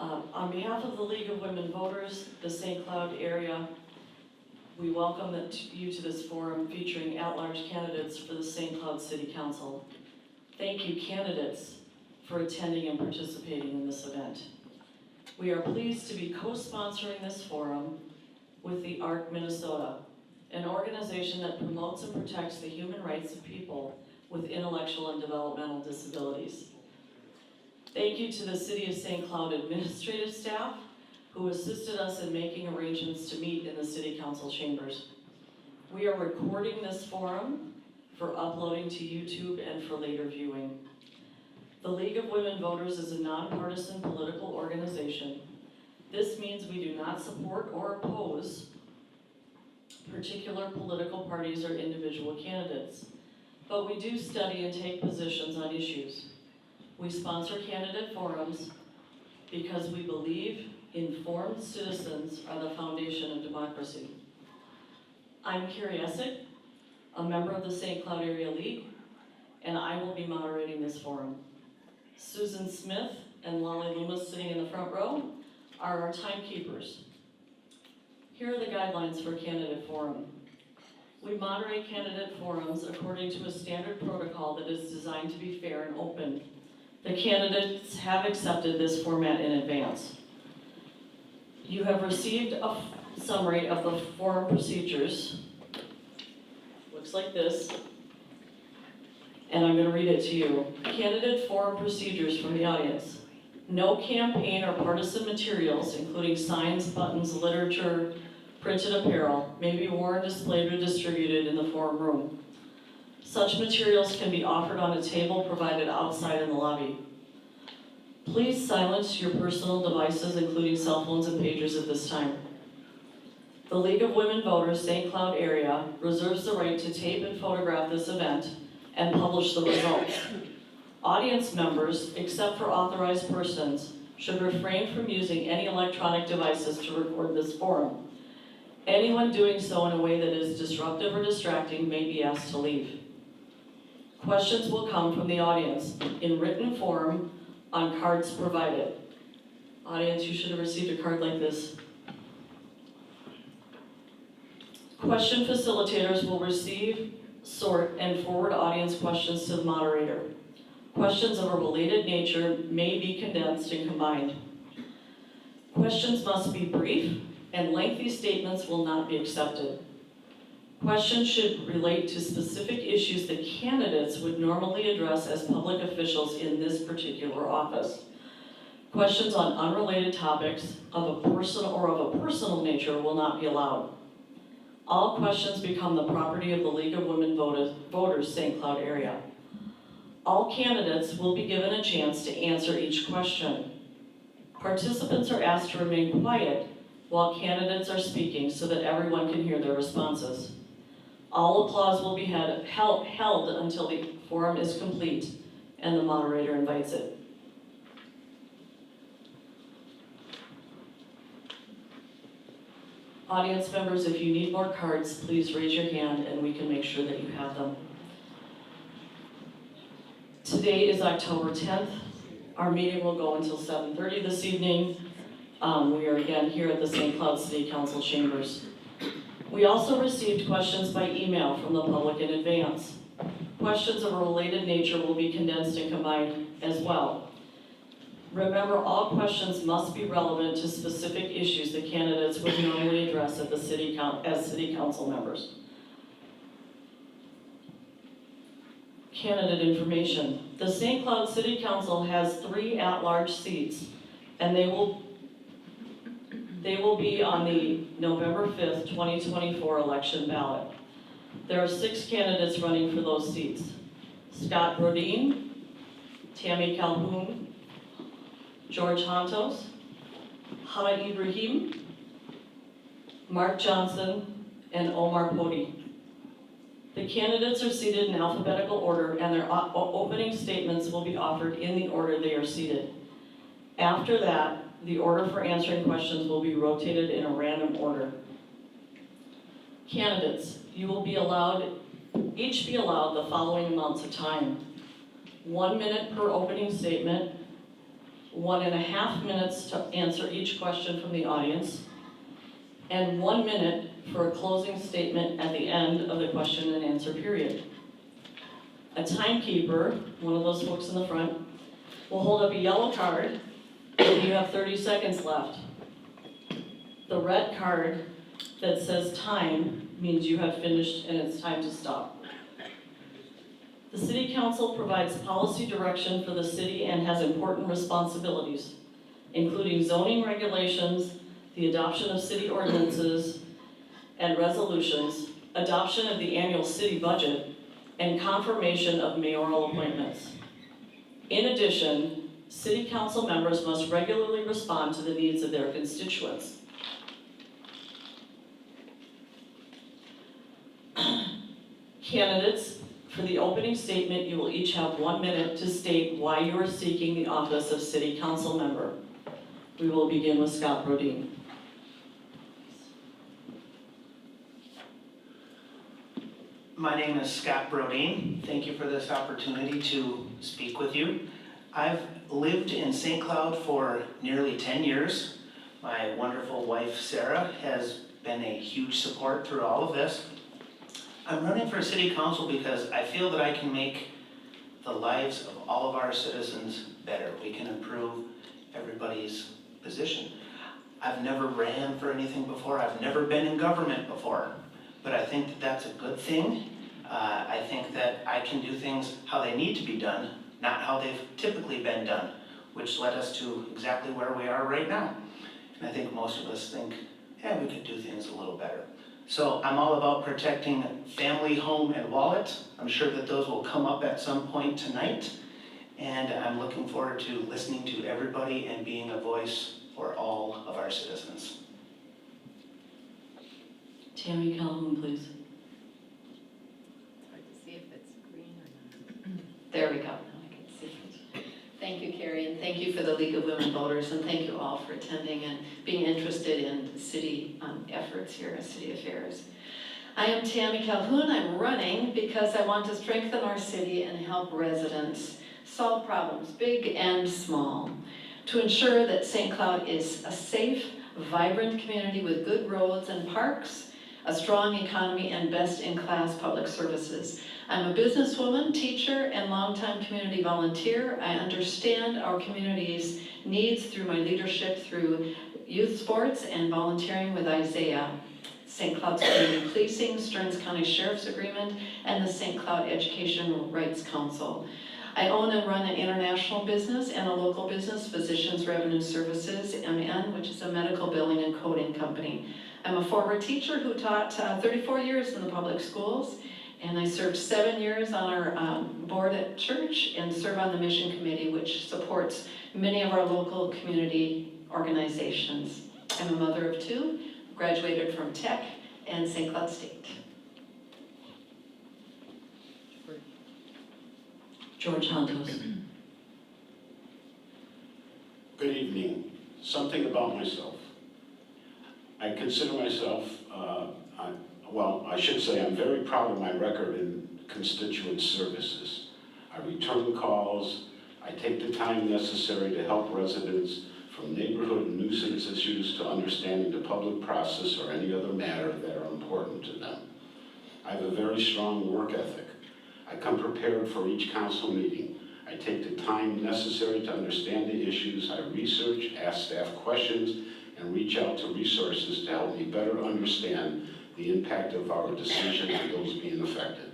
On behalf of the League of Women Voters, the St. Cloud area, we welcome you to this forum featuring at-large candidates for the St. Cloud City Council. Thank you, candidates, for attending and participating in this event. We are pleased to be co-sponsoring this forum with the ARC Minnesota, an organization that promotes and protects the human rights of people with intellectual and developmental disabilities. Thank you to the City of St. Cloud administrative staff who assisted us in making arrangements to meet in the City Council chambers. We are recording this forum for uploading to YouTube and for later viewing. The League of Women Voters is a nonpartisan political organization. This means we do not support or oppose particular political parties or individual candidates, but we do study and take positions on issues. We sponsor candidate forums because we believe informed citizens are the foundation of democracy. I'm Carie, a member of the St. Cloud Area League, and I will be moderating this forum. Susan Smith and Lolly Loomis, sitting in the front row, are our timekeepers. Here are the guidelines for candidate forum. We moderate candidate forums according to a standard protocol that is designed to be fair and open. The candidates have accepted this format in advance. You have received a summary of the forum procedures. Looks like this. And I'm going to read it to you. Candidate forum procedures from the audience. No campaign or partisan materials, including signs, buttons, literature, printed apparel, may be worn, displayed, or distributed in the forum room. Such materials can be offered on a table provided outside in the lobby. Please silence your personal devices, including cell phones and pagers at this time. The League of Women Voters, St. Cloud area, reserves the right to tape and photograph this event and publish the results. Audience members, except for authorized persons, should refrain from using any electronic devices to record this forum. Anyone doing so in a way that is disruptive or distracting may be asked to leave. Questions will come from the audience in written form on cards provided. Audience, you should have received a card like this. Question facilitators will receive, sort, and forward audience questions to the moderator. Questions of a related nature may be condensed and combined. Questions must be brief, and lengthy statements will not be accepted. Questions should relate to specific issues that candidates would normally address as public officials in this particular office. Questions on unrelated topics of a personal nature will not be allowed. All questions become the property of the League of Women Voters St. Cloud area. All candidates will be given a chance to answer each question. Participants are asked to remain quiet while candidates are speaking so that everyone can hear their responses. All applause will be held until the forum is complete and the moderator invites it. Audience members, if you need more cards, please raise your hand and we can make sure that you have them. Today is October 10th. Our meeting will go until 7:30 this evening. We are again here at the St. Cloud City Council chambers. We also received questions by email from the public in advance. Questions of a related nature will be condensed and combined as well. Remember, all questions must be relevant to specific issues that candidates would normally address at the as city council members. Candidate information. The St. Cloud City Council has 3 at-large seats, and they will be on the November 5th, 2024 election ballot. There are 6 candidates running for those seats. Scott Brodeen, Tami Calhoun, George Hontos, Ibrahim, Mark Johnson, and Omar Podi. The candidates are seated in alphabetical order and their opening statements will be offered in the order they are seated. After that, the order for answering questions will be rotated in a random order. Candidates, you will each be allowed the following amounts of time. 1 minute per opening statement, 1.5 minutes to answer each question from the audience, and 1 minute for a closing statement at the end of the question and answer period. A timekeeper, one of those folks in the front, will hold up a yellow card and you have 30 seconds left. The red card that says time means you have finished and it's time to stop. The City Council provides policy direction for the city and has important responsibilities, including zoning regulations, the adoption of city ordinances and resolutions, adoption of the annual city budget, and confirmation of mayoral appointments. In addition, City Council members must regularly respond to the needs of their constituents. Candidates, for the opening statement, you will each have 1 minute to state why you are seeking the office of City Council member. We will begin with Scott Brodeen. My name is Scott Brodeen. Thank you for this opportunity to speak with you. I've lived in St. Cloud for nearly 10 years. My wonderful wife, Sarah, has been a huge support through all of this. I'm running for City Council because I feel that I can make the lives of all of our citizens better. We can improve everybody's position. I've never ran for anything before. I've never been in government before. But I think that that's a good thing. I think that I can do things how they need to be done, not how they've typically been done, which led us to exactly where we are right now. And I think most of us think, yeah, we could do things a little better. So I'm all about protecting family, home, and wallet. I'm sure that those will come up at some point tonight. And I'm looking forward to listening to everybody and being a voice for all of our citizens. Tami, Calhoun, please. Hard to see if it's green or not. There we go, now I can see it. Thank you, Carie, and thank you for the League of Women Voters, and thank you all for attending and being interested in city efforts here at City Affairs. I am Tami Calhoun. I'm running because I want to strengthen our city and help residents solve problems, big and small, to ensure that St. Cloud is a safe, vibrant community with good roads and parks, a strong economy, and best-in-class public services. I'm a businesswoman, teacher, and longtime community volunteer. I understand our community's needs through my leadership through youth sports and volunteering with Isaiah, St. Cloud's Community Policing, Stearns County Sheriff's Agreement, and the St. Cloud Education Rights Council. I own and run an international business and a local business, Physicians Revenue Services, MN, which is a medical billing and coding company. I'm a former teacher who taught 34 years in the public schools, and I served 7 years on our board at church and serve on the mission committee, which supports many of our local community organizations. I'm a mother of 2, graduated from Tech and St. Cloud State. George Hontos. Good evening. Something about myself. I consider myself, I should say I'm very proud of my record in constituent services. I return calls, I take the time necessary to help residents from neighborhood nuisance issues to understanding the public process or any other matter that are important to them. I have a very strong work ethic. I come prepared for each council meeting. I take the time necessary to understand the issues. I research, ask staff questions, and reach out to resources to help me better understand the impact of our decision on those being affected.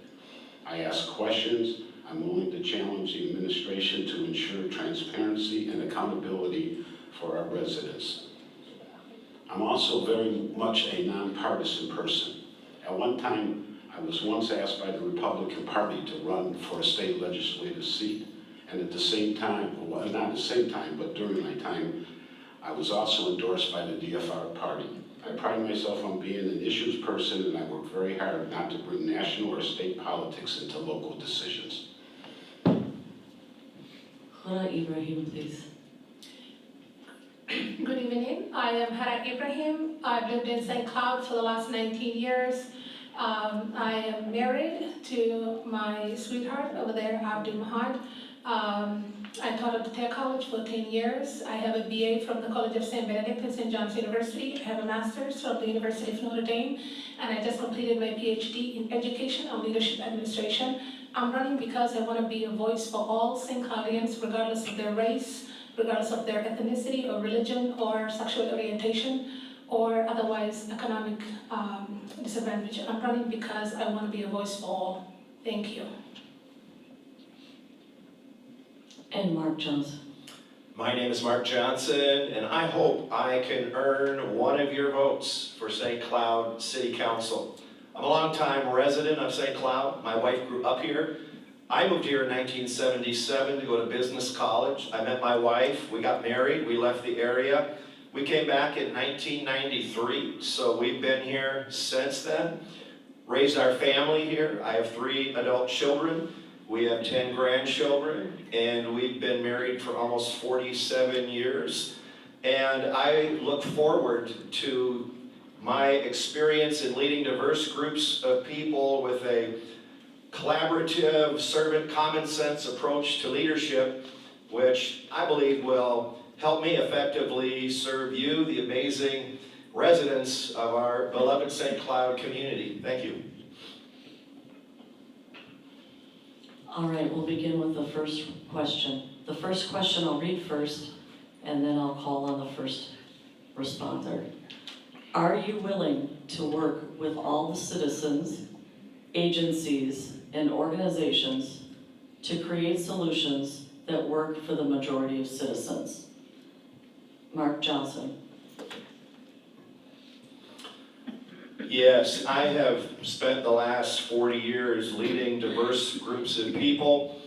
I ask questions. I'm willing to challenge the administration to ensure transparency and accountability for our residents. I'm also very much a nonpartisan person. At one time, I was once asked by the Republican Party to run for a state legislative seat. And at the same time, well, not at the same time, but during my time, I was also endorsed by the DFR party. I pride myself on being an issues person, and I work very hard not to bring national or state politics into local decisions. Hudda, Ibrahim, please. Good evening. I am Hudda Ibrahim. I've lived in St. Cloud for the last 19 years. I am married to my sweetheart over there, Abdi Mahad. I taught at the Tech College for 10 years. I have a BA from the College of St. Benedict and St. John's University. I have a master's from the University of Notre Dame, and I just completed my PhD in education and leadership administration. I'm running because I want to be a voice for all St. Cloudians, regardless of their race, regardless of their ethnicity or religion or sexual orientation, or otherwise economic disadvantage. I'm running because I want to be a voice for all. Thank you. And Mark Johnson. My name is Mark Johnson, and I hope I can earn one of your votes for St. Cloud City Council. I'm a longtime resident of St. Cloud. My wife grew up here. I moved here in 1977 to go to business college. I met my wife, we got married, we left the area. We came back in 1993, so we've been here since then. Raised our family here. I have 3 adult children. We have 10 grandchildren, and we've been married for almost 47 years. And I look forward to my experience in leading diverse groups of people with a collaborative, servant, common sense approach to leadership, which I believe will help me effectively serve you, the amazing residents of our beloved St. Cloud community. Thank you. All right, we'll begin with the first question. The first question I'll read first, and then I'll call on the first responder. Are you willing to work with all the citizens, agencies, and organizations to create solutions that work for the majority of citizens? Mark Johnson. Yes, I have spent the last 40 years leading diverse groups of people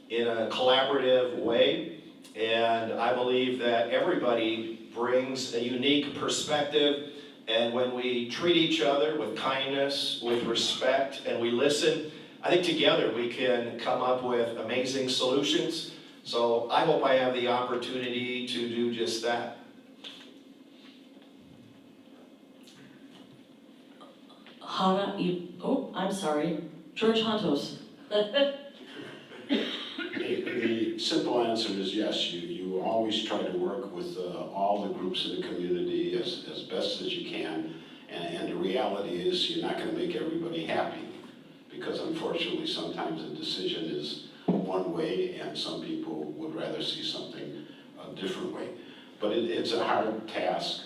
in a collaborative way, and I believe that everybody brings a unique perspective, and when we treat each other with kindness, with respect, and we listen, I think together we can come up with amazing solutions. So I hope I have the opportunity to do just that. George Hontos. The simple answer is yes. You always try to work with all the groups in the community as best as you can. And the reality is you're not going to make everybody happy, because unfortunately sometimes a decision is one way and some people would rather see something a different way. But it's a hard task,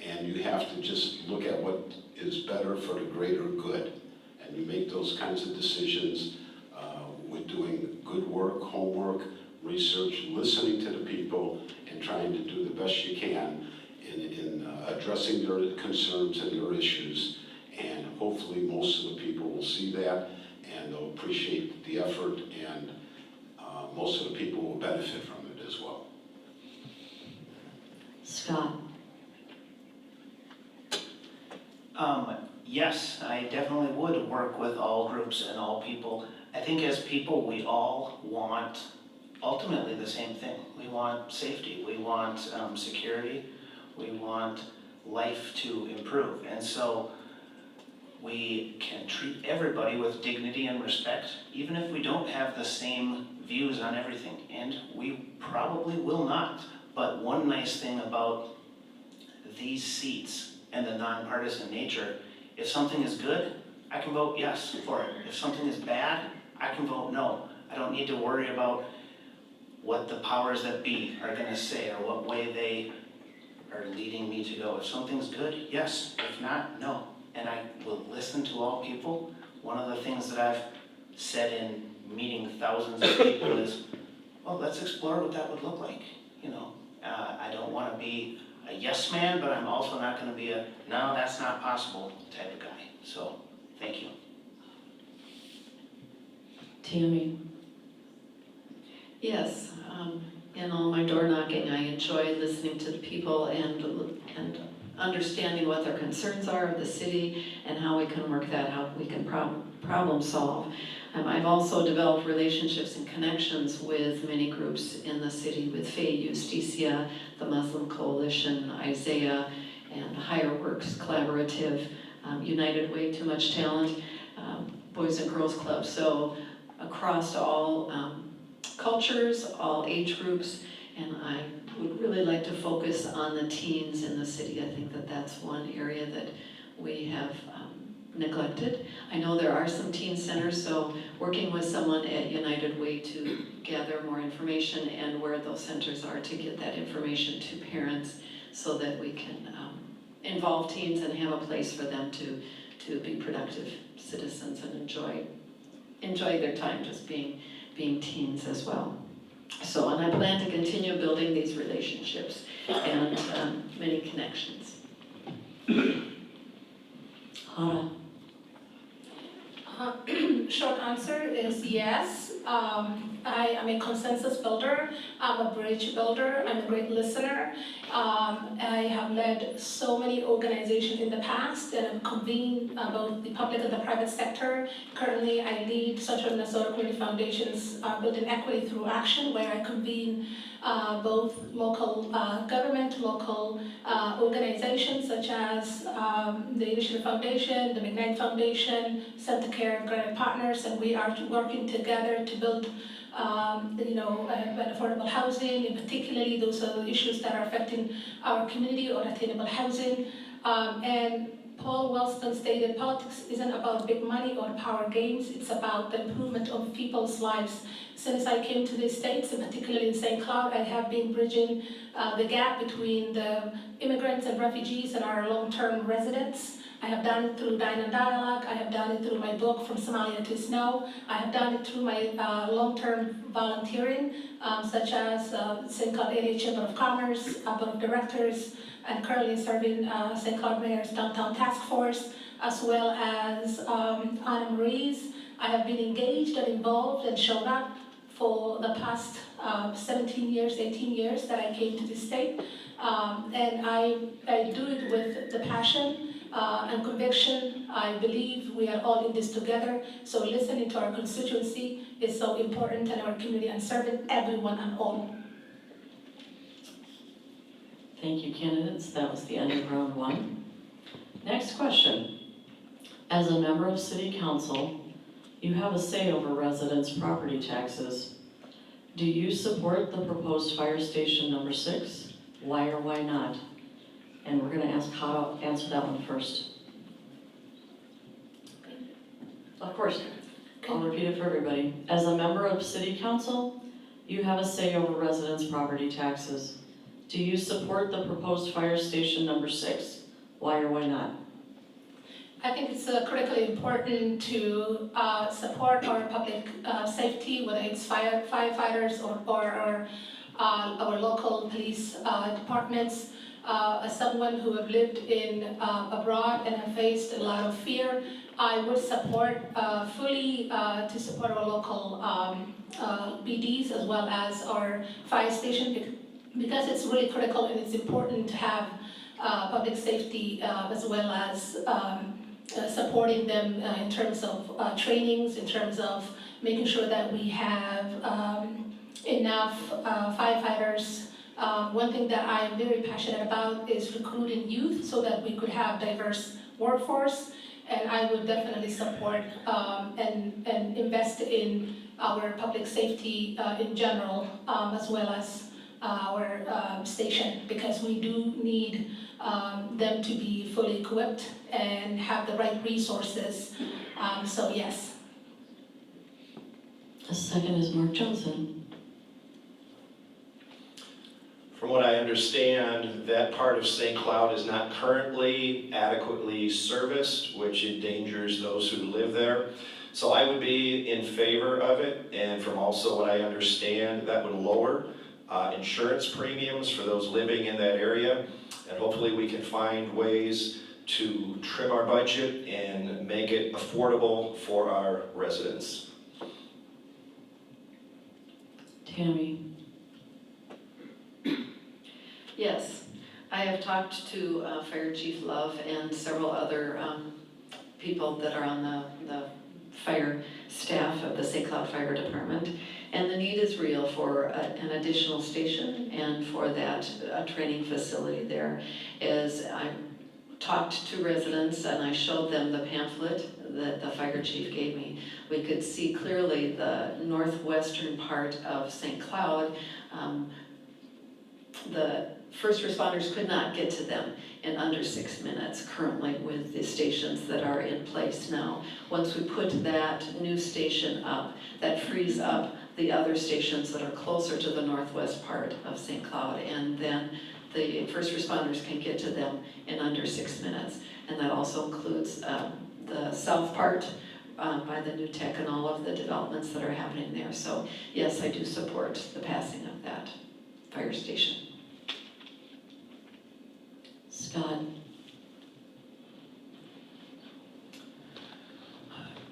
and you have to just look at what is better for the greater good. And you make those kinds of decisions with doing good work, homework, research, listening to the people, and trying to do the best you can in addressing their concerns and their issues. And hopefully most of the people will see that and they'll appreciate the effort, and most of the people will benefit from it as well. Scott. Yes, I definitely would work with all groups and all people. I think as people, we all want ultimately the same thing. We want safety, we want security, we want life to improve. And so we can treat everybody with dignity and respect, even if we don't have the same views on everything. And we probably will not. But one nice thing about these seats and the nonpartisan nature, if something is good, I can vote yes for it. If something is bad, I can vote no. I don't need to worry about what the powers that be are going to say or what way they are leading me to go. If something's good, yes. If not, no. And I will listen to all people. One of the things that I've said in meeting thousands of people is, well, let's explore what that would look like. I don't want to be a yes man, but I'm also not going to be a no, that's not possible type of guy. So, thank you. Tami. Yes, in all my door knocking, I enjoy listening to the people and understanding what their concerns are of the city and how we can work that out, we can problem solve. I've also developed relationships and connections with many groups in the city, with Faye Justicia, the Muslim Coalition, Isaiah, and Higher Works Collaborative, United Way, Too Much Talent, Boys and Girls Club. So across all cultures, all age groups, and I would really like to focus on the teens in the city. I think that that's one area that we have neglected. I know there are some teen centers, so working with someone at United Way to gather more information and where those centers are to get that information to parents so that we can involve teens and have a place for them to be productive citizens and enjoy their time just being teens as well. So, and I plan to continue building these relationships and many connections. Hudda. Short answer is yes. I am a consensus builder, I'm a bridge builder, I'm a great listener. I have led so many organizations in the past and have convened both the public and the private sector. Currently, I lead Central Minnesota Community Foundation's Building Equity Through Action, where I convene both local government, local organizations such as the Initiative Foundation, the McKnight Foundation, Santa Care, Grant Partners, and we are working together to build affordable housing, and particularly those are the issues that are affecting our community, or attainable housing. And Paul Wellstone stated, politics isn't about big money or power games, it's about the improvement of people's lives. Since I came to the States, and particularly in St. Cloud, I have been bridging the gap between the immigrants and refugees and our long-term residents. I have done it through Dine and Dialogue, I have done it through my book, From Somalia to Snow, I have done it through my long-term volunteering, such as St. Cloud area Chamber of Commerce, Board of Directors, and currently serving St. Cloud Mayor's Downtown Task Force, as well as Anna Marie's. I have been engaged and involved and showed up for the past 17 years, 18 years that I came to this state. And I do it with the passion and conviction. I believe we are all in this together, so listening to our constituency is so important in our community and serving everyone and all. Thank you, candidates. That was the end of round one. Next question. As a member of City Council, you have a say over residents' property taxes. Do you support the proposed fire station number 6? Why or why not? And we're going to ask how to answer that one first. Of course, I'll repeat it for everybody. As a member of City Council, you have a say over residents' property taxes. Do you support the proposed fire station number 6? Why or why not? I think it's critically important to support our public safety, whether it's firefighters or our local police departments. As someone who have lived in abroad and have faced a lot of fear, I would support fully to support our local BDs as well as our fire station, because it's really critical and it's important to have public safety as well as supporting them in terms of trainings, in terms of making sure that we have enough firefighters. One thing that I am very passionate about is recruiting youth so that we could have diverse workforce, and I would definitely support and invest in our public safety in general, as well as our station, because we do need them to be fully equipped and have the right resources. So yes. The second is Mark Johnson. From what I understand, that part of St. Cloud is not currently adequately serviced, which endangers those who live there. So I would be in favor of it, and from also what I understand, that would lower insurance premiums for those living in that area, and hopefully we can find ways to trim our budget and make it affordable for our residents. Tami. Yes, I have talked to Fire Chief Love and several other people that are on the fire staff of the St. Cloud Fire Department, and the need is real for an additional station and for that training facility there. As I'm talked to residents and I showed them the pamphlet that the fire chief gave me, we could see clearly the northwestern part of St. Cloud. The first responders could not get to them in under 6 minutes currently with the stations that are in place now. Once we put that new station up, that frees up the other stations that are closer to the northwest part of St. Cloud, and then the first responders can get to them in under 6 minutes. And that also includes the south part by the new tech and all of the developments that are happening there. So yes, I do support the passing of that fire station. Scott?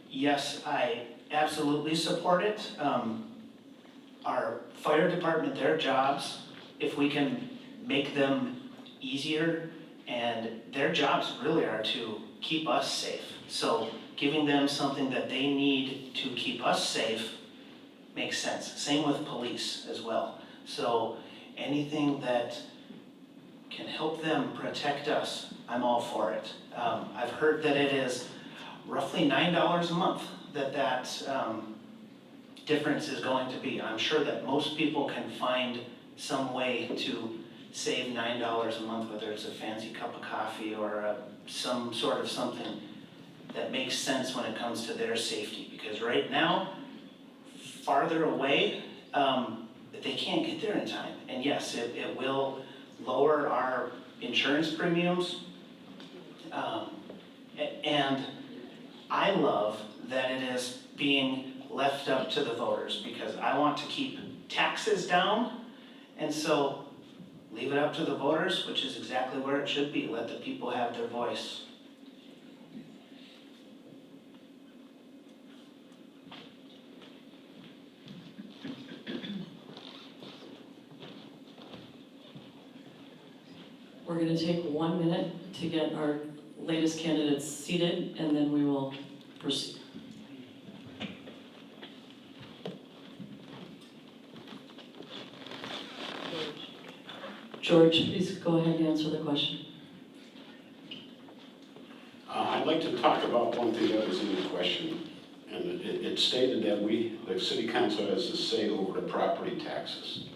Yes, I absolutely support it. Our fire department, their jobs, if we can make them easier, and their jobs really are to keep us safe. So giving them something that they need to keep us safe makes sense. Same with police as well. So anything that can help them protect us, I'm all for it. I've heard that it is roughly $9 a month that difference is going to be. I'm sure that most people can find some way to save $9 a month, whether it's a fancy cup of coffee or some sort of something that makes sense when it comes to their safety. Because right now, farther away, they can't get there in time. And yes, it will lower our insurance premiums. And I love that it is being left up to the voters, because I want to keep taxes down, and so leave it up to the voters, which is exactly where it should be. Let the people have their voice. We're going to take 1 minute to get our latest candidates seated, and then we will proceed. George, please go ahead and answer the question. I'd like to talk about one thing that was in the question, and it stated that the city council has the say over the property taxes.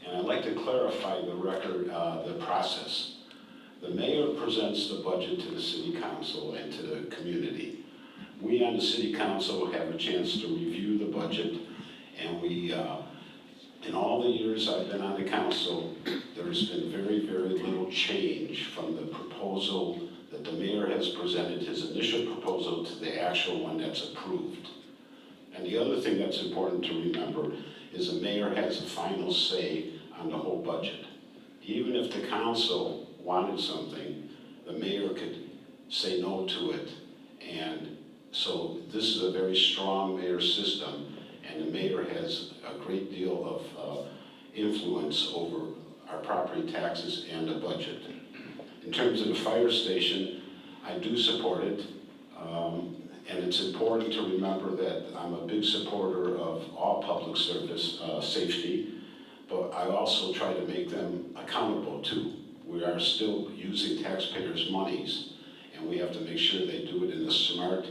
And I'd like to clarify the record, the process. The mayor presents the budget to the city council and to the community. We on the city council have a chance to review the budget, and we, in all the years I've been on the council, there's been very, very little change from the proposal that the mayor has presented, his initial proposal, to the actual one that's approved. And the other thing that's important to remember is the mayor has a final say on the whole budget. Even if the council wanted something, the mayor could say no to it. And so this is a very strong mayor system, and the mayor has a great deal of influence over our property taxes and the budget. In terms of the fire station, I do support it. And it's important to remember that I'm a big supporter of all public service safety, but I also try to make them accountable too. We are still using taxpayers' monies, and we have to make sure they do it in a smart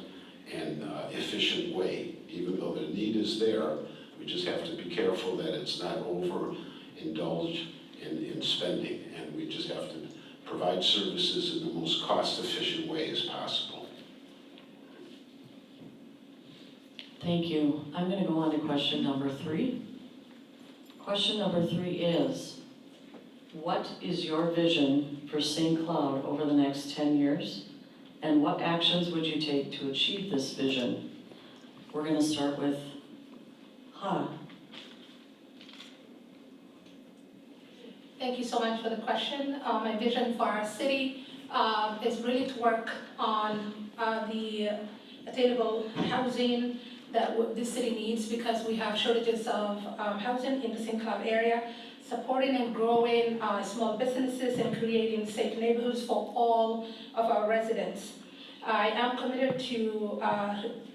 and efficient way. Even though the need is there, we just have to be careful that it's not overindulged in spending, and we just have to provide services in the most cost-efficient way as possible. Thank you. I'm going to go on to question number 3. Question number 3 is, what is your vision for St. Cloud over the next 10 years? And what actions would you take to achieve this vision? We're going to start with Hudda. Thank you so much for the question. My vision for our city is really to work on the attainable housing that this city needs, because we have shortages of housing in the St. Cloud area, supporting and growing small businesses and creating safe neighborhoods for all of our residents. I am committed to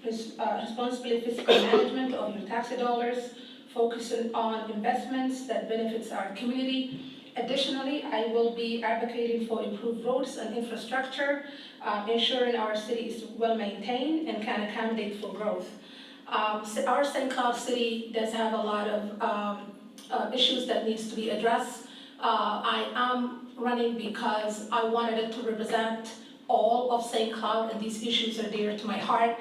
responsible fiscal management of your tax dollars, focusing on investments that benefits our community, Additionally, I will be advocating for improved roads and infrastructure, ensuring our city is well maintained and can accommodate for growth. Our St. Cloud city does have a lot of issues that needs to be addressed. I am running because I wanted it to represent all of St. Cloud, and these issues are dear to my heart.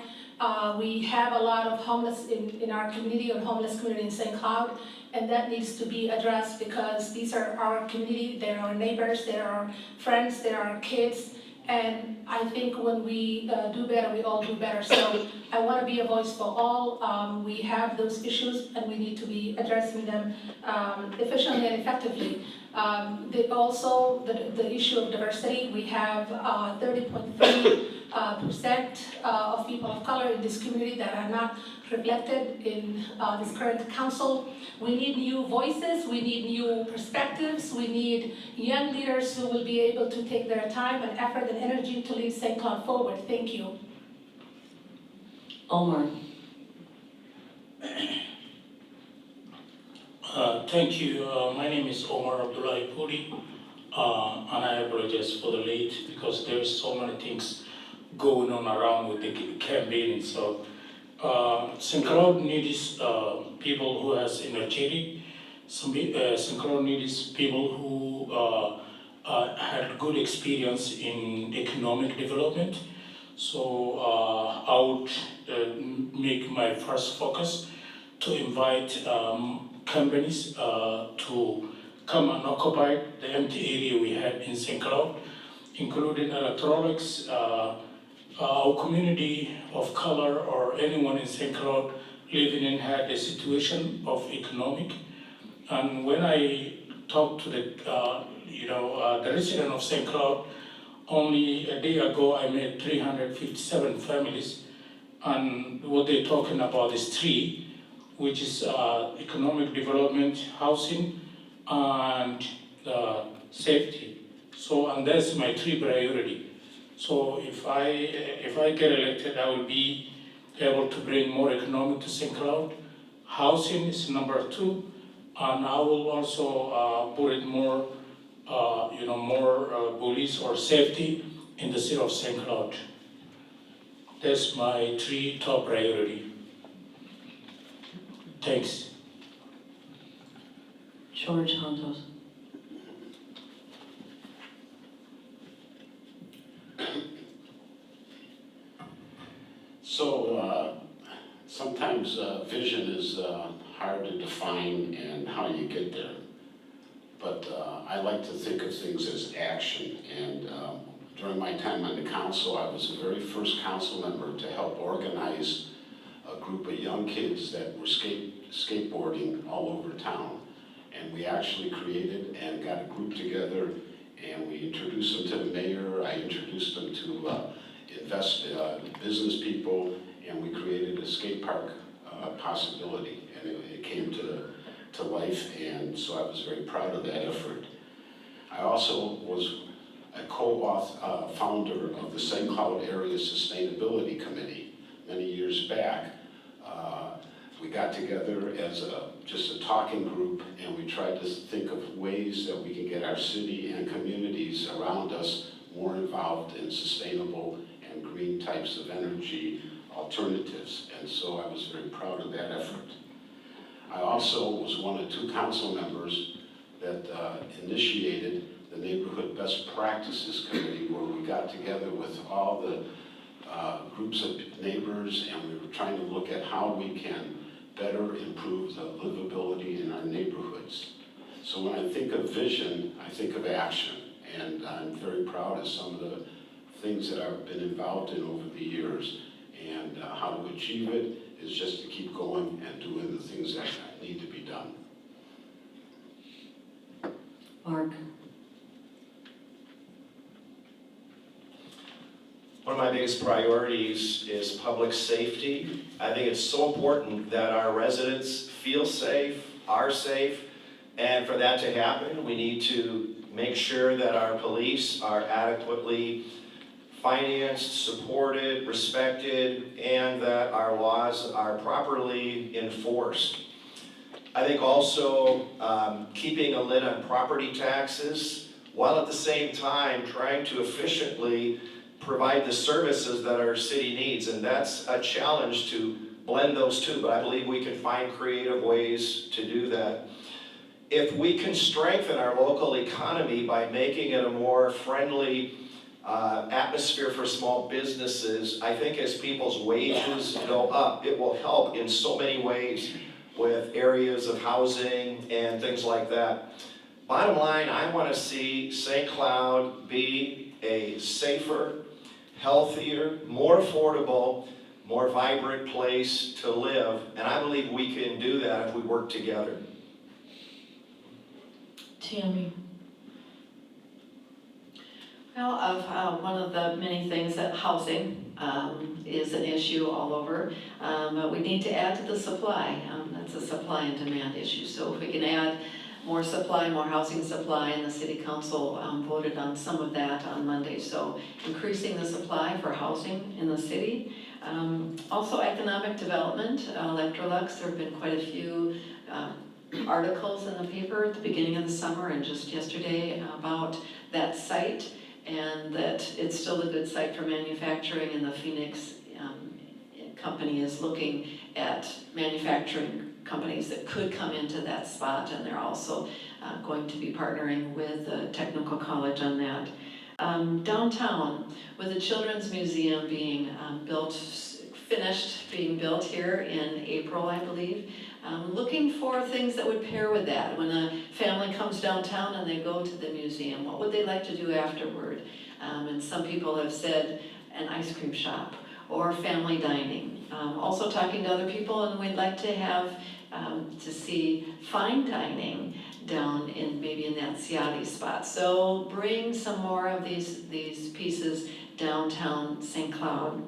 We have a lot of homeless in our community, or homeless community in St. Cloud, and that needs to be addressed because these are our community, they're our neighbors, they're our friends, they're our kids, and I think when we do better, we all do better. So I want to be a voice for all. We have those issues and we need to be addressing them efficiently and effectively. Also, the issue of diversity, we have 30.3% of people of color in this community that are not reflected in this current council. We need new voices, we need new perspectives, we need young leaders who will be able to take their time and effort and energy to lead St. Cloud forward. Thank you. Omar. Thank you. My name is Omar Podi, and I apologize for the late because there's so many things going on around with the campaigning. So St. Cloud needs people who has energy. St. Cloud needs people who had good experience in economic development. So I would make my first focus to invite companies to come and occupy the empty area we have in St. Cloud, including electronics. Our community of color or anyone in St. Cloud living in had a situation of economic. And when I talked to the resident of St. Cloud, only a day ago I met 357 families, and what they're talking about is three, which is economic development, housing, and safety. So, and that's my three priority. So if I get elected, I will be able to bring more economic to St. Cloud. Housing is number 2, and I will also put it more, more police or safety in the city of St. Cloud. That's my 3 top priority. Thanks. George Hontos. So sometimes vision is hard to define and how you get there. But I like to think of things as action. And during my time on the council, I was the very first council member to help organize a group of young kids that were skateboarding all over town. And we actually created and got a group together, and we introduced them to the mayor. I introduced them to business people, and we created a skate park possibility, and it came to life, and so I was very proud of that effort. I also was a co-founder of the St. Cloud Area Sustainability Committee many years back. We got together as just a talking group, and we tried to think of ways that we can get our city and communities around us more involved in sustainable and green types of energy alternatives, and so I was very proud of that effort. I also was one of 2 council members that initiated the Neighborhood Best Practices Committee, where we got together with all the groups of neighbors, and we were trying to look at how we can better improve the livability in our neighborhoods. So when I think of vision, I think of action, and I'm very proud of some of the things that I've been involved in over the years. And how to achieve it is just to keep going and doing the things that need to be done. Mark. One of my biggest priorities is public safety. I think it's so important that our residents feel safe, are safe, and for that to happen, we need to make sure that our police are adequately financed, supported, respected, and that our laws are properly enforced. I think also keeping a lid on property taxes, while at the same time trying to efficiently provide the services that our city needs. And that's a challenge to blend those two, but I believe we can find creative ways to do that. If we can strengthen our local economy by making it a more friendly atmosphere for small businesses, I think as people's wages go up, it will help in so many ways with areas of housing and things like that. Bottom line, I want to see St. Cloud be a safer, healthier, more affordable, more vibrant place to live, and I believe we can do that if we work together. Tami? Well, one of the many things that housing is an issue all over, but we need to add to the supply. That's a supply and demand issue. So if we can add more supply, more housing supply, and the city council voted on some of that on Monday. So increasing the supply for housing in the city. Also economic development, Electrolux, there have been quite a few articles in the paper at the beginning of the summer and just yesterday about that site, and that it's still a good site for manufacturing, and the Phoenix company is looking at manufacturing companies that could come into that spot, and they're also going to be partnering with the technical college on that. Downtown, with the Children's Museum being finished being built here in April, I believe, looking for things that would pair with that. When a family comes downtown and they go to the museum, what would they like to do afterward? And some people have said an ice cream shop or family dining. Also talking to other people, and we'd like to have to see fine dining down in maybe in that Ciati spot. So bring some more of these pieces downtown St. Cloud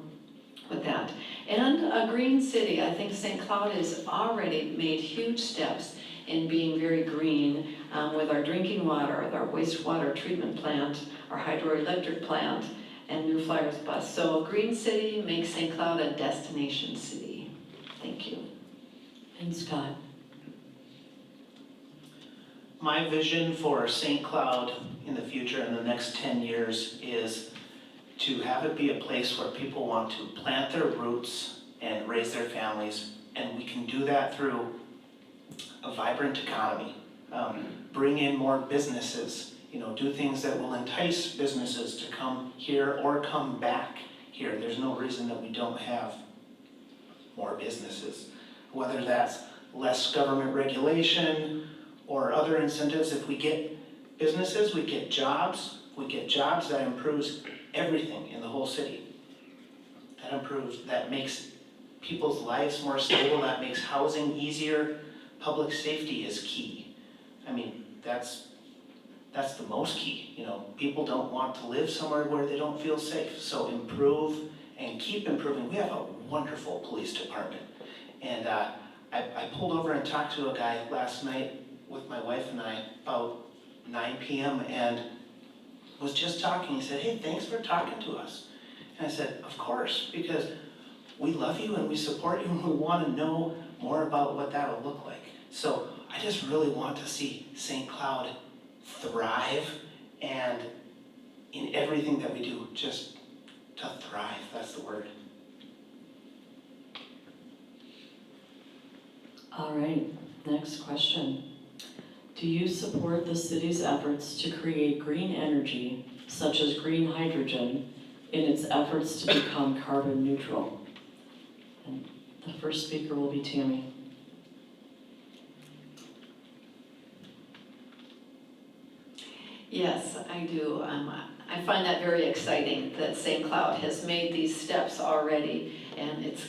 with that. And a green city. I think St. Cloud has already made huge steps in being very green with our drinking water, with our wastewater treatment plant, our hydroelectric plant, and New Flyers bus. So a green city makes St. Cloud a destination city. Thank you. And Scott? My vision for St. Cloud in the future, in the next 10 years, is to have it be a place where people want to plant their roots and raise their families, and we can do that through a vibrant economy. Bring in more businesses, do things that will entice businesses to come here or come back here. There's no reason that we don't have more businesses, whether that's less government regulation or other incentives. If we get businesses, we get jobs. We get jobs, that improves everything in the whole city. That makes people's lives more stable, that makes housing easier. Public safety is key. I mean, that's the most key. People don't want to live somewhere where they don't feel safe. So improve and keep improving. We have a wonderful police department. And I pulled over and talked to a guy last night with my wife and I about 9 p.m. and was just talking. He said, "Hey, thanks for talking to us." And I said, "Of course, because we love you and we support you and we want to know more about what that'll look like." So I just really want to see St. Cloud thrive, and in everything that we do, just to thrive, that's the word. All right, next question. Do you support the city's efforts to create green energy, such as green hydrogen, in its efforts to become carbon neutral? And the first speaker will be Tami. Yes, I do. I find that very exciting that St. Cloud has made these steps already, and it's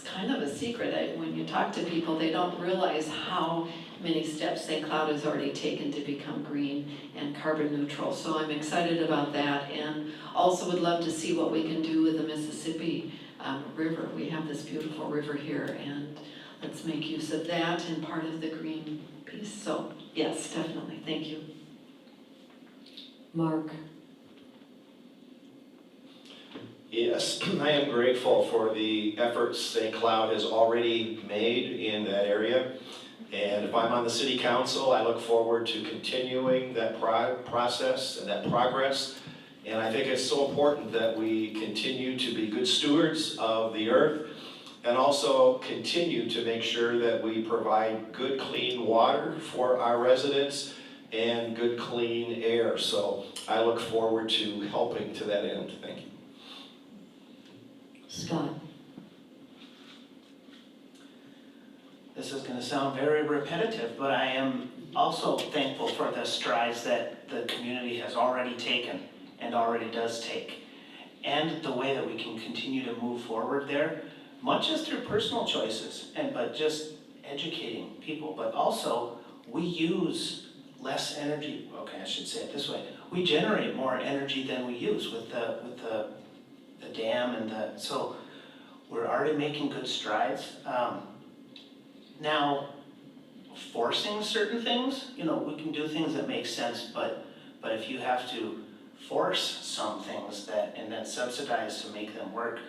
kind of a secret. When you talk to people, they don't realize how many steps St. Cloud has already taken to become green and carbon neutral. So I'm excited about that, and also would love to see what we can do with the Mississippi River. We have this beautiful river here, and let's make use of that and part of the green piece. So yes, definitely. Thank you. Mark? Yes, I am grateful for the efforts St. Cloud has already made in that area. And if I'm on the city council, I look forward to continuing that process and that progress. And I think it's so important that we continue to be good stewards of the earth and also continue to make sure that we provide good, clean water for our residents and good, clean air. So I look forward to helping to that end. Thank you. Scott? This is going to sound very repetitive, but I am also thankful for the strides that the community has already taken and already does take, and the way that we can continue to move forward there, much as through personal choices, but just educating people, but also we use less energy. Okay, I should say it this way: we generate more energy than we use with the dam and so we're already making good strides. Now, forcing certain things, we can do things that make sense, but if you have to force some things and then subsidize to make them work,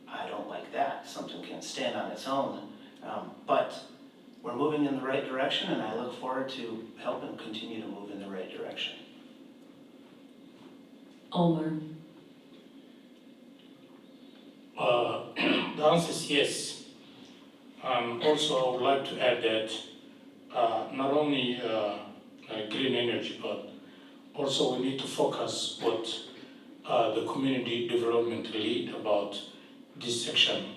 I don't like that. Something can stand on its own. But we're moving in the right direction, and I look forward to helping continue to move in the right direction. Omar? The answer is yes. Also, I would like to add that not only green energy, but also we need to focus what the community development lead about this section.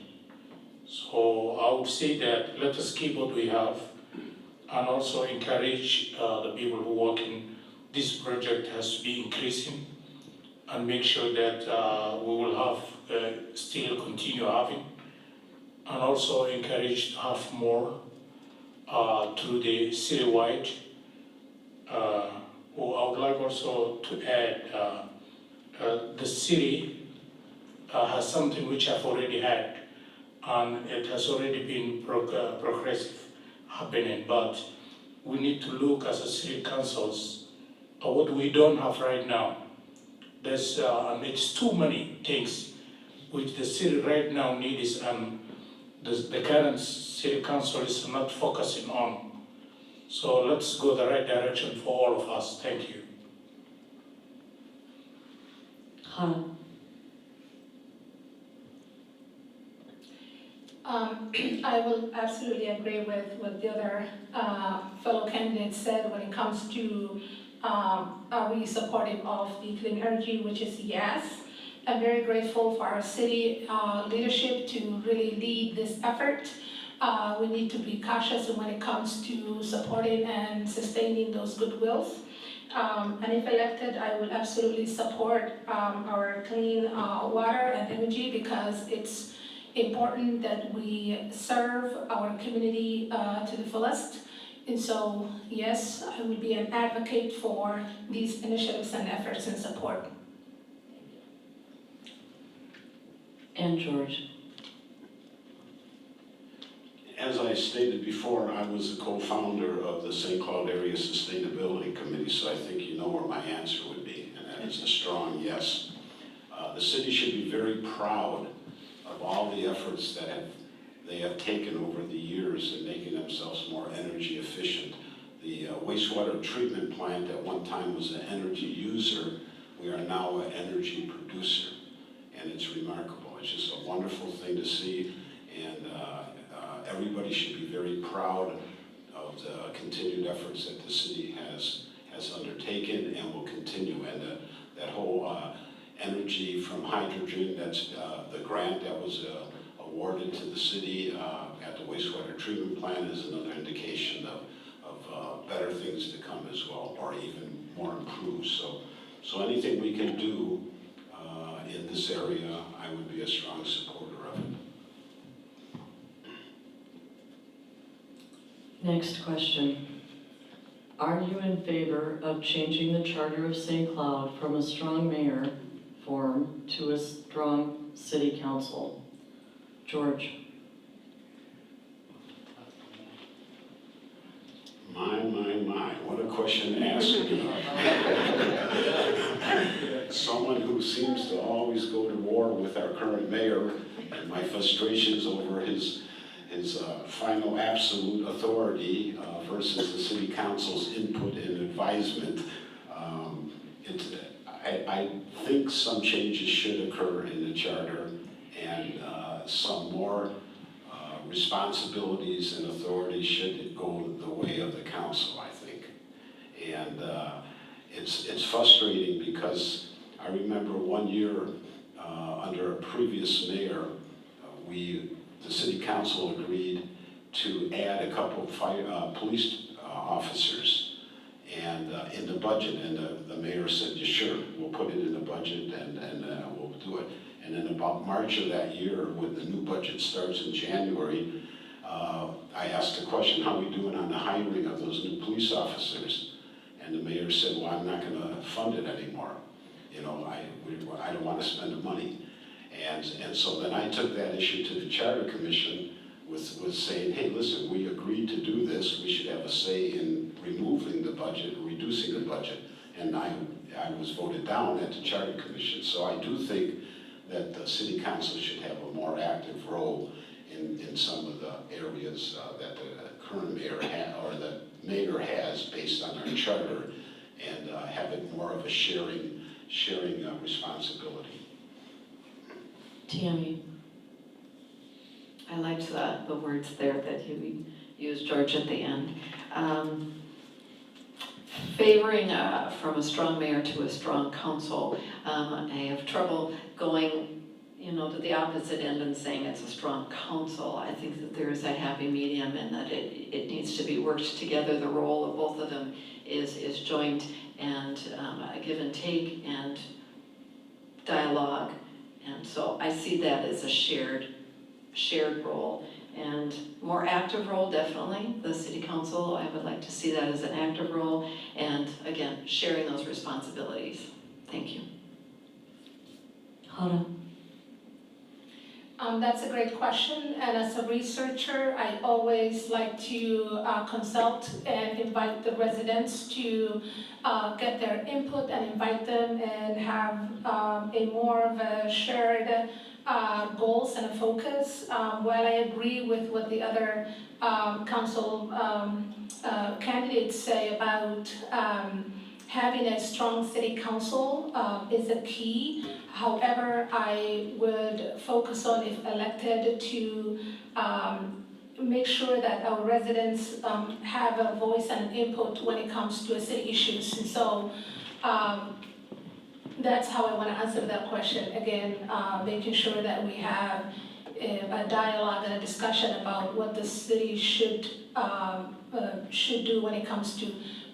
So I would say that let us keep what we have and also encourage the people who work in this project has to be increasing and make sure that we will have still continue having, and also encourage to have more through the citywide. I would like also to add the city has something which I've already had, and it has already been progressive happening, but we need to look as a city councils at what we don't have right now. There's and it's too many things which the city right now needs, and the current city council is not focusing on. So let's go the right direction for all of us. Thank you. Hudda? I will absolutely agree with what the other fellow candidates said when it comes to are we supportive of the clean energy, which is yes. I'm very grateful for our city leadership to really lead this effort. We need to be cautious when it comes to supporting and sustaining those goodwills. And if elected, I will absolutely support our clean water and energy, because it's important that we serve our community to the fullest. And so, yes, I would be an advocate for these initiatives and efforts and support. And George? As I stated before, I was the co-founder of the St. Cloud Area Sustainability Committee, so I think you know where my answer would be, and that is a strong yes. The city should be very proud of all the efforts that they have taken over the years in making themselves more energy efficient. The wastewater treatment plant at one time was an energy user. We are now an energy producer, and it's remarkable. It's just a wonderful thing to see, and everybody should be very proud of the continued efforts that the city has undertaken and will continue. And that whole energy from hydrogen, that's the grant that was awarded to the city at the wastewater treatment plant, is another indication of better things to come as well, or even more improved. So anything we can do in this area, I would be a strong supporter of it. Next question. Are you in favor of changing the charter of St. Cloud from a strong mayor form to a strong city council? George? My, what a question to ask me. Someone who seems to always go to war with our current mayor, and my frustrations over his his final absolute authority versus the city council's input and advisement. I think some changes should occur in the charter, and some more responsibilities and authorities should go the way of the council, I think. And it's frustrating because I remember one year under a previous mayor, the city council agreed to add a couple of police officers and in the budget, and the mayor said, yeah, sure, we'll put it in the budget and we'll do it. And then about March of that year, when the new budget starts in January, I asked the question, how are we doing on the hiring of those new police officers? And the mayor said, well, I'm not gonna fund it anymore. You know, I don't wanna spend the money. And so then I took that issue to the Charter Commission with saying, hey, listen, we agreed to do this, we should have a say in removing the budget, reducing the budget. And I was voted down at the Charter Commission. So I do think that the city council should have a more active role in some of the areas that the current mayor or the mayor has based on our charter, and have it more of a sharing responsibility. Tami. I liked the words there that you used, George, at the end. Favoring from a strong mayor to a strong council, I have trouble going, to the opposite end and saying it's a strong council. I think that there is a happy medium and that it needs to be worked together. The role of both of them is joint and a give and take and dialogue. And so I see that as a shared role and more active role, definitely. The city council, I would like to see that as an active role, and again, sharing those responsibilities. Thank you. Hudda. That's a great question, and as a researcher, I always like to consult and invite the residents to get their input and invite them and have a more of a shared goals and a focus. While I agree with what the other council candidates say about having a strong city council is a key. However, I would focus on, if elected, to make sure that our residents have a voice and input when it comes to city issues. And so that's how I want to answer that question. Again, making sure that we have a dialogue and a discussion about what the city should do when it comes to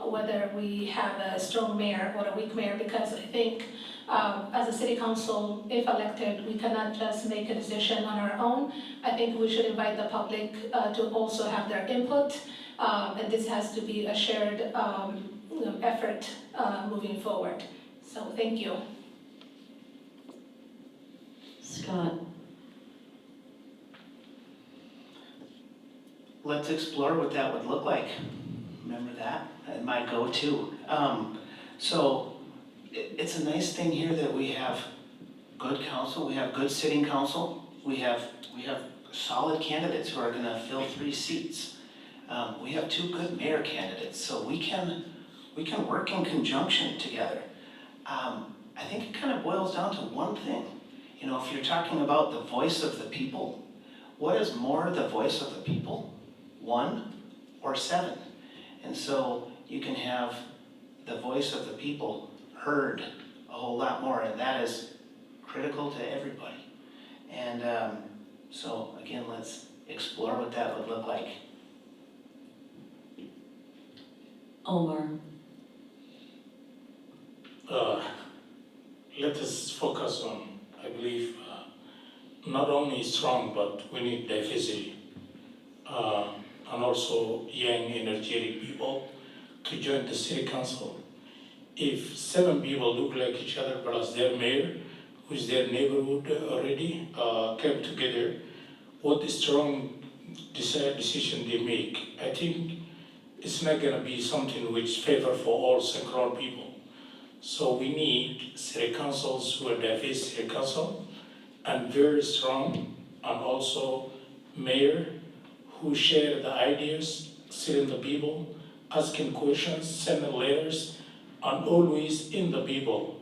whether we have a strong mayor or a weak mayor, because I think as a city council, if elected, we cannot just make a decision on our own. I think we should invite the public to also have their input, and this has to be a shared effort moving forward. So thank you. Scott. Let's explore what that would look like. Remember that? And my go-to. So it's a nice thing here that we have good council, we have good sitting council, we have solid candidates who are gonna fill 3 seats. We have 2 good mayor candidates, so we can work in conjunction together. I think it kind of boils down to one thing. If you're talking about the voice of the people, what is more the voice of the people? 1 or 7? And so you can have the voice of the people heard a whole lot more, and that is critical to everybody. And so again, let's explore what that would look like. Omar. Let us focus on, I believe, not only strong, but we need diversity. And also young, energetic people to join the city council. If 7 people look like each other plus their mayor, who's their neighborhood already, came together, what a strong decision they make, I think it's not gonna be something which favor for all St. Cloud people. So we need city councils who are diverse city council and very strong, and also mayor who share the ideas, sitting the people, asking questions, sending letters, and always in the people.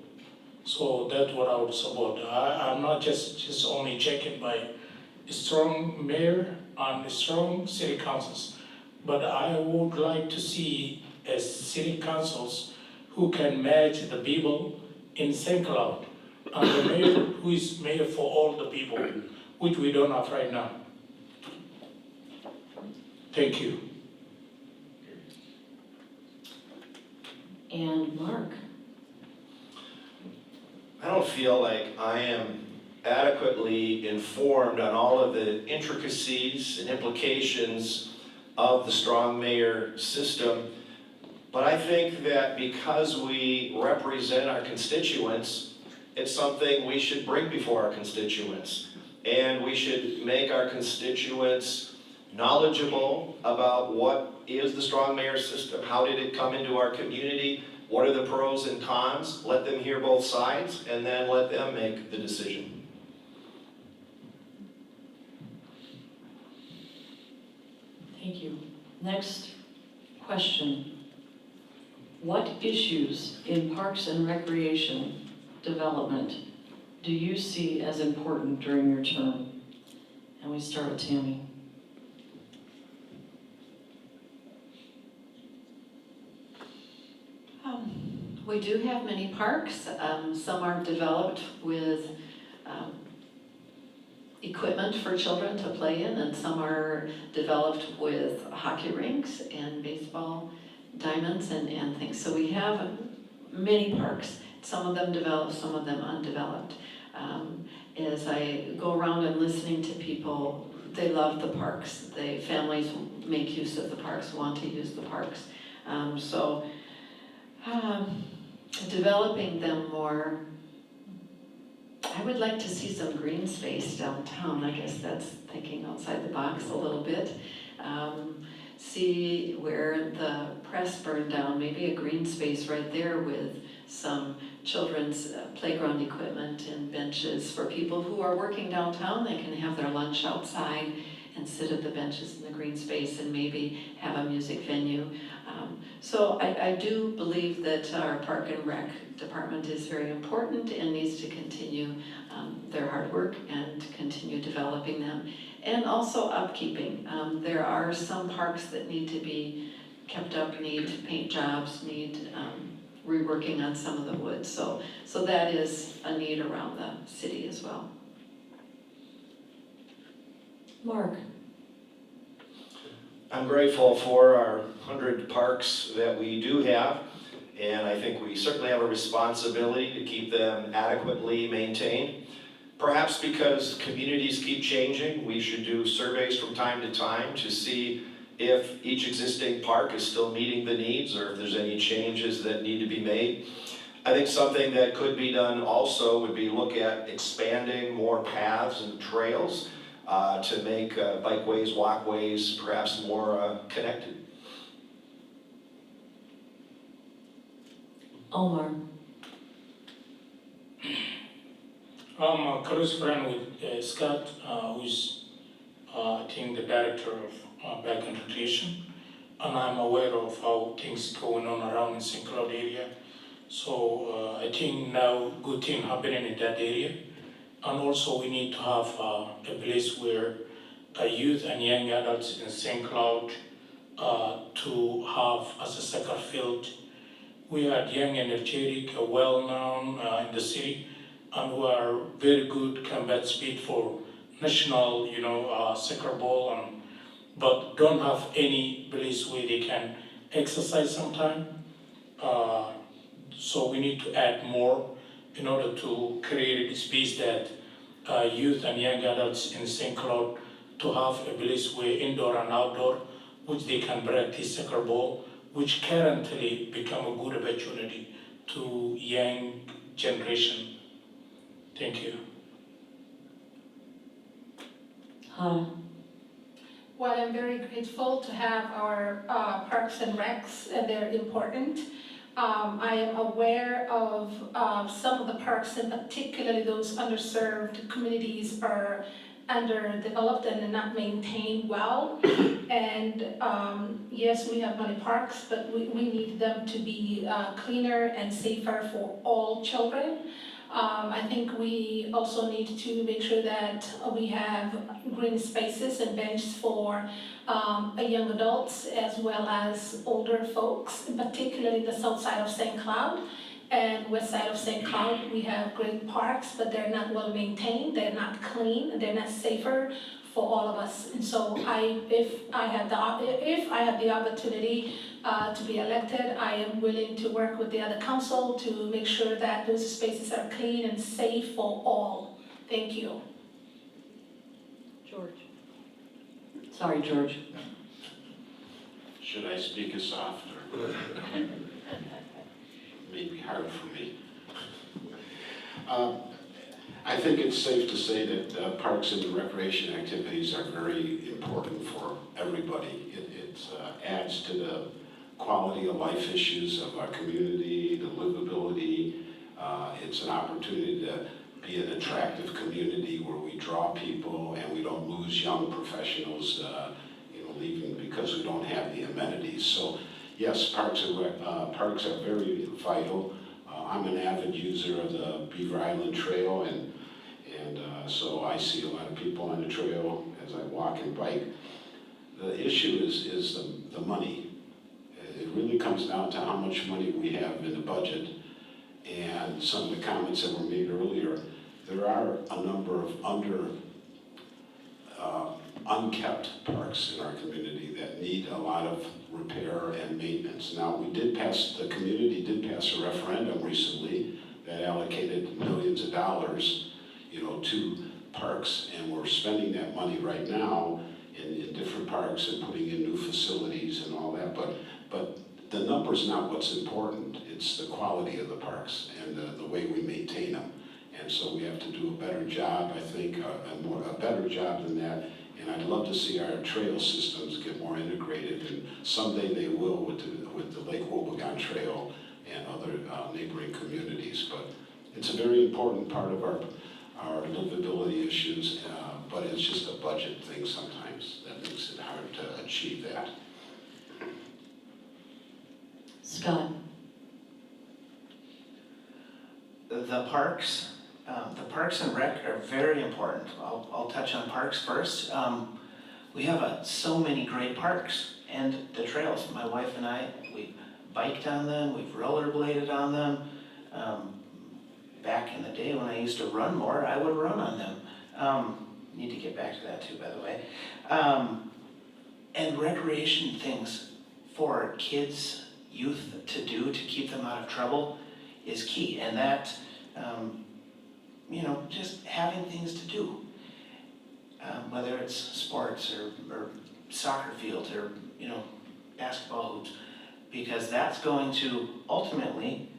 So that's what I would support. I'm not just only checking by a strong mayor and strong city councils, but I would like to see city councils who can match the people in St. Cloud, and the mayor who is mayor for all the people, which we don't have right now. Thank you. And Mark? I don't feel like I am adequately informed on all of the intricacies and implications of the strong mayor system. But I think that because we represent our constituents, it's something we should bring before our constituents. And we should make our constituents knowledgeable about what is the strong mayor system, how did it come into our community, what are the pros and cons, let them hear both sides, and then let them make the decision. Thank you. Next question. What issues in parks and recreation development do you see as important during your term? And we start with Tami. We do have many parks. Some are developed with equipment for children to play in, and some are developed with hockey rinks and baseball diamonds and things. So we have many parks. Some of them developed, some of them undeveloped. As I go around and listening to people, they love the parks. Families make use of the parks, want to use the parks. Developing them more, I would like to see some green space downtown. I guess that's thinking outside the box a little bit. See where the press burned down, maybe a green space right there with some children's playground equipment and benches for people who are working downtown. They can have their lunch outside and sit at the benches in the green space and maybe have a music venue. So I do believe that our Park and Rec department is very important and needs to continue their hard work and continue developing them. And also upkeeping. There are some parks that need to be kept up, need paint jobs, need reworking on some of the wood. So that is a need around the city as well. Mark? I'm grateful for our 100 parks that we do have, and I think we certainly have a responsibility to keep them adequately maintained. Perhaps because communities keep changing, we should do surveys from time to time to see if each existing park is still meeting the needs or if there's any changes that need to be made. I think something that could be done also would be look at expanding more paths and trails to make bikeways, walkways, perhaps more connected. Omar? I'm a close friend with Scott, who's I think the director of Back and Recreation, and I'm aware of how things going on around in St. Cloud area. So I think now good thing happening in that area. And also we need to have a place where youth and young adults in St. Cloud to have as a soccer field. We had young, energetic, well-known in the city, and who are very good combat speed for national, soccer ball, but don't have any place where they can exercise sometime. So we need to add more in order to create a space that youth and young adults in St. Cloud to have a place where indoor and outdoor, which they can practice soccer ball, which currently become a good opportunity to young generation. Thank you. Well, I'm very grateful to have our parks and recs, and they're important. I am aware of some of the parks, and particularly those underserved communities are underdeveloped and not maintained well. And yes, we have many parks, but we need them to be cleaner and safer for all children. I think we also need to make sure that we have green spaces and benches for young adults as well as older folks, particularly the south side of St. Cloud and west side of St. Cloud. We have great parks, but they're not well maintained, they're not clean, they're not safer for all of us. And so if I have the opportunity to be elected, I am willing to work with the other council to make sure that those spaces are clean and safe for all. Thank you. George. Sorry, George. Should I speak as soft or? Maybe hard for me. I think it's safe to say that parks and recreation activities are very important for everybody. It adds to the quality of life issues of our community, the livability. It's an opportunity to be an attractive community where we draw people and we don't lose young professionals leaving because we don't have the amenities. So yes, parks are very vital. I'm an avid user of the Beaver Island Trail, and so I see a lot of people on the trail as I walk and bike. The issue is the money. It really comes down to how much money we have in the budget, and some of the comments that were made earlier. There are a number of unkept parks in our community that need a lot of repair and maintenance. Now, the community did pass a referendum recently that allocated millions of dollars, to parks, and we're spending that money right now in different parks and putting in new facilities and all that. But the number's not what's important. It's the quality of the parks and the way we maintain them. And so we have to do a better job, I think, a better job than that. And I'd love to see our trail systems get more integrated, and someday they will with the Lake Wobegon Trail and other neighboring communities. But it's a very important part of our livability issues, but it's just a budget thing sometimes that makes it hard to achieve that. Scott. The parks and rec are very important. I'll touch on parks first. We have so many great parks and the trails. My wife and I, we biked on them, we've rollerbladed on them. Back in the day when I used to run more, I would run on them. Need to get back to that too, by the way. And recreation things for kids, youth to do to keep them out of trouble is key. And that, just having things to do, whether it's sports or soccer fields or, basketball hoops, because that's going to ultimately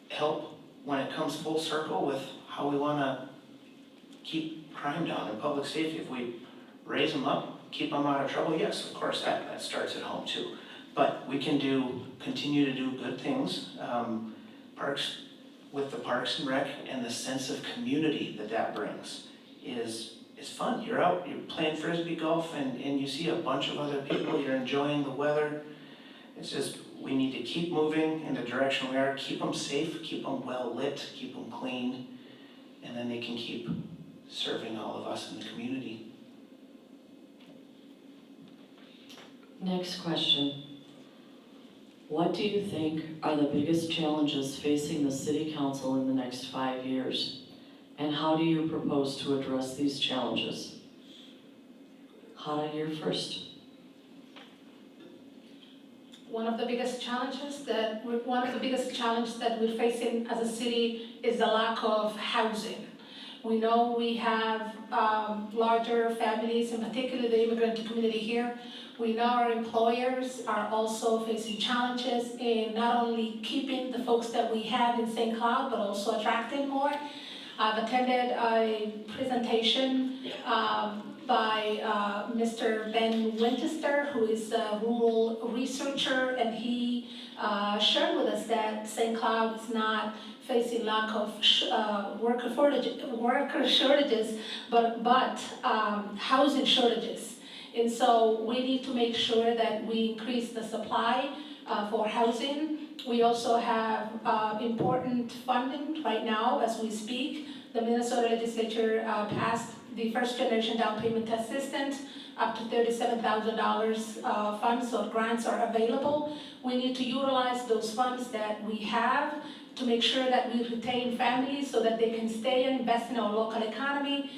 help when it comes full circle with how we want to keep crime down and public safety. If we raise them up, keep them out of trouble, yes, of course, that starts at home too. But we can continue to do good things. With the Parks and Rec, and the sense of community that brings is fun. You're out, you're playing Frisbee golf, and you see a bunch of other people, you're enjoying the weather. It's just, we need to keep moving in the direction we are, keep them safe, keep them well lit, keep them clean, and then they can keep serving all of us in the community. Next question. What do you think are the biggest challenges facing the City Council in the next 5 years? And how do you propose to address these challenges? Hudda, you're first. One of the biggest challenges that we're facing as a city is the lack of housing. We know we have larger families, in particular the immigrant community here. We know our employers are also facing challenges in not only keeping the folks that we have in St. Cloud, but also attracting more. I've attended a presentation by Mr. Ben Winchester, who is a rural researcher, and he shared with us that St. Cloud is not facing lack of worker shortages, but housing shortages. And so we need to make sure that we increase the supply for housing. We also have important funding right now as we speak. The Minnesota legislature passed the first generation down payment assistance, up to $37,000 funds or grants are available. We need to utilize those funds that we have to make sure that we retain families so that they can stay and invest in our local economy.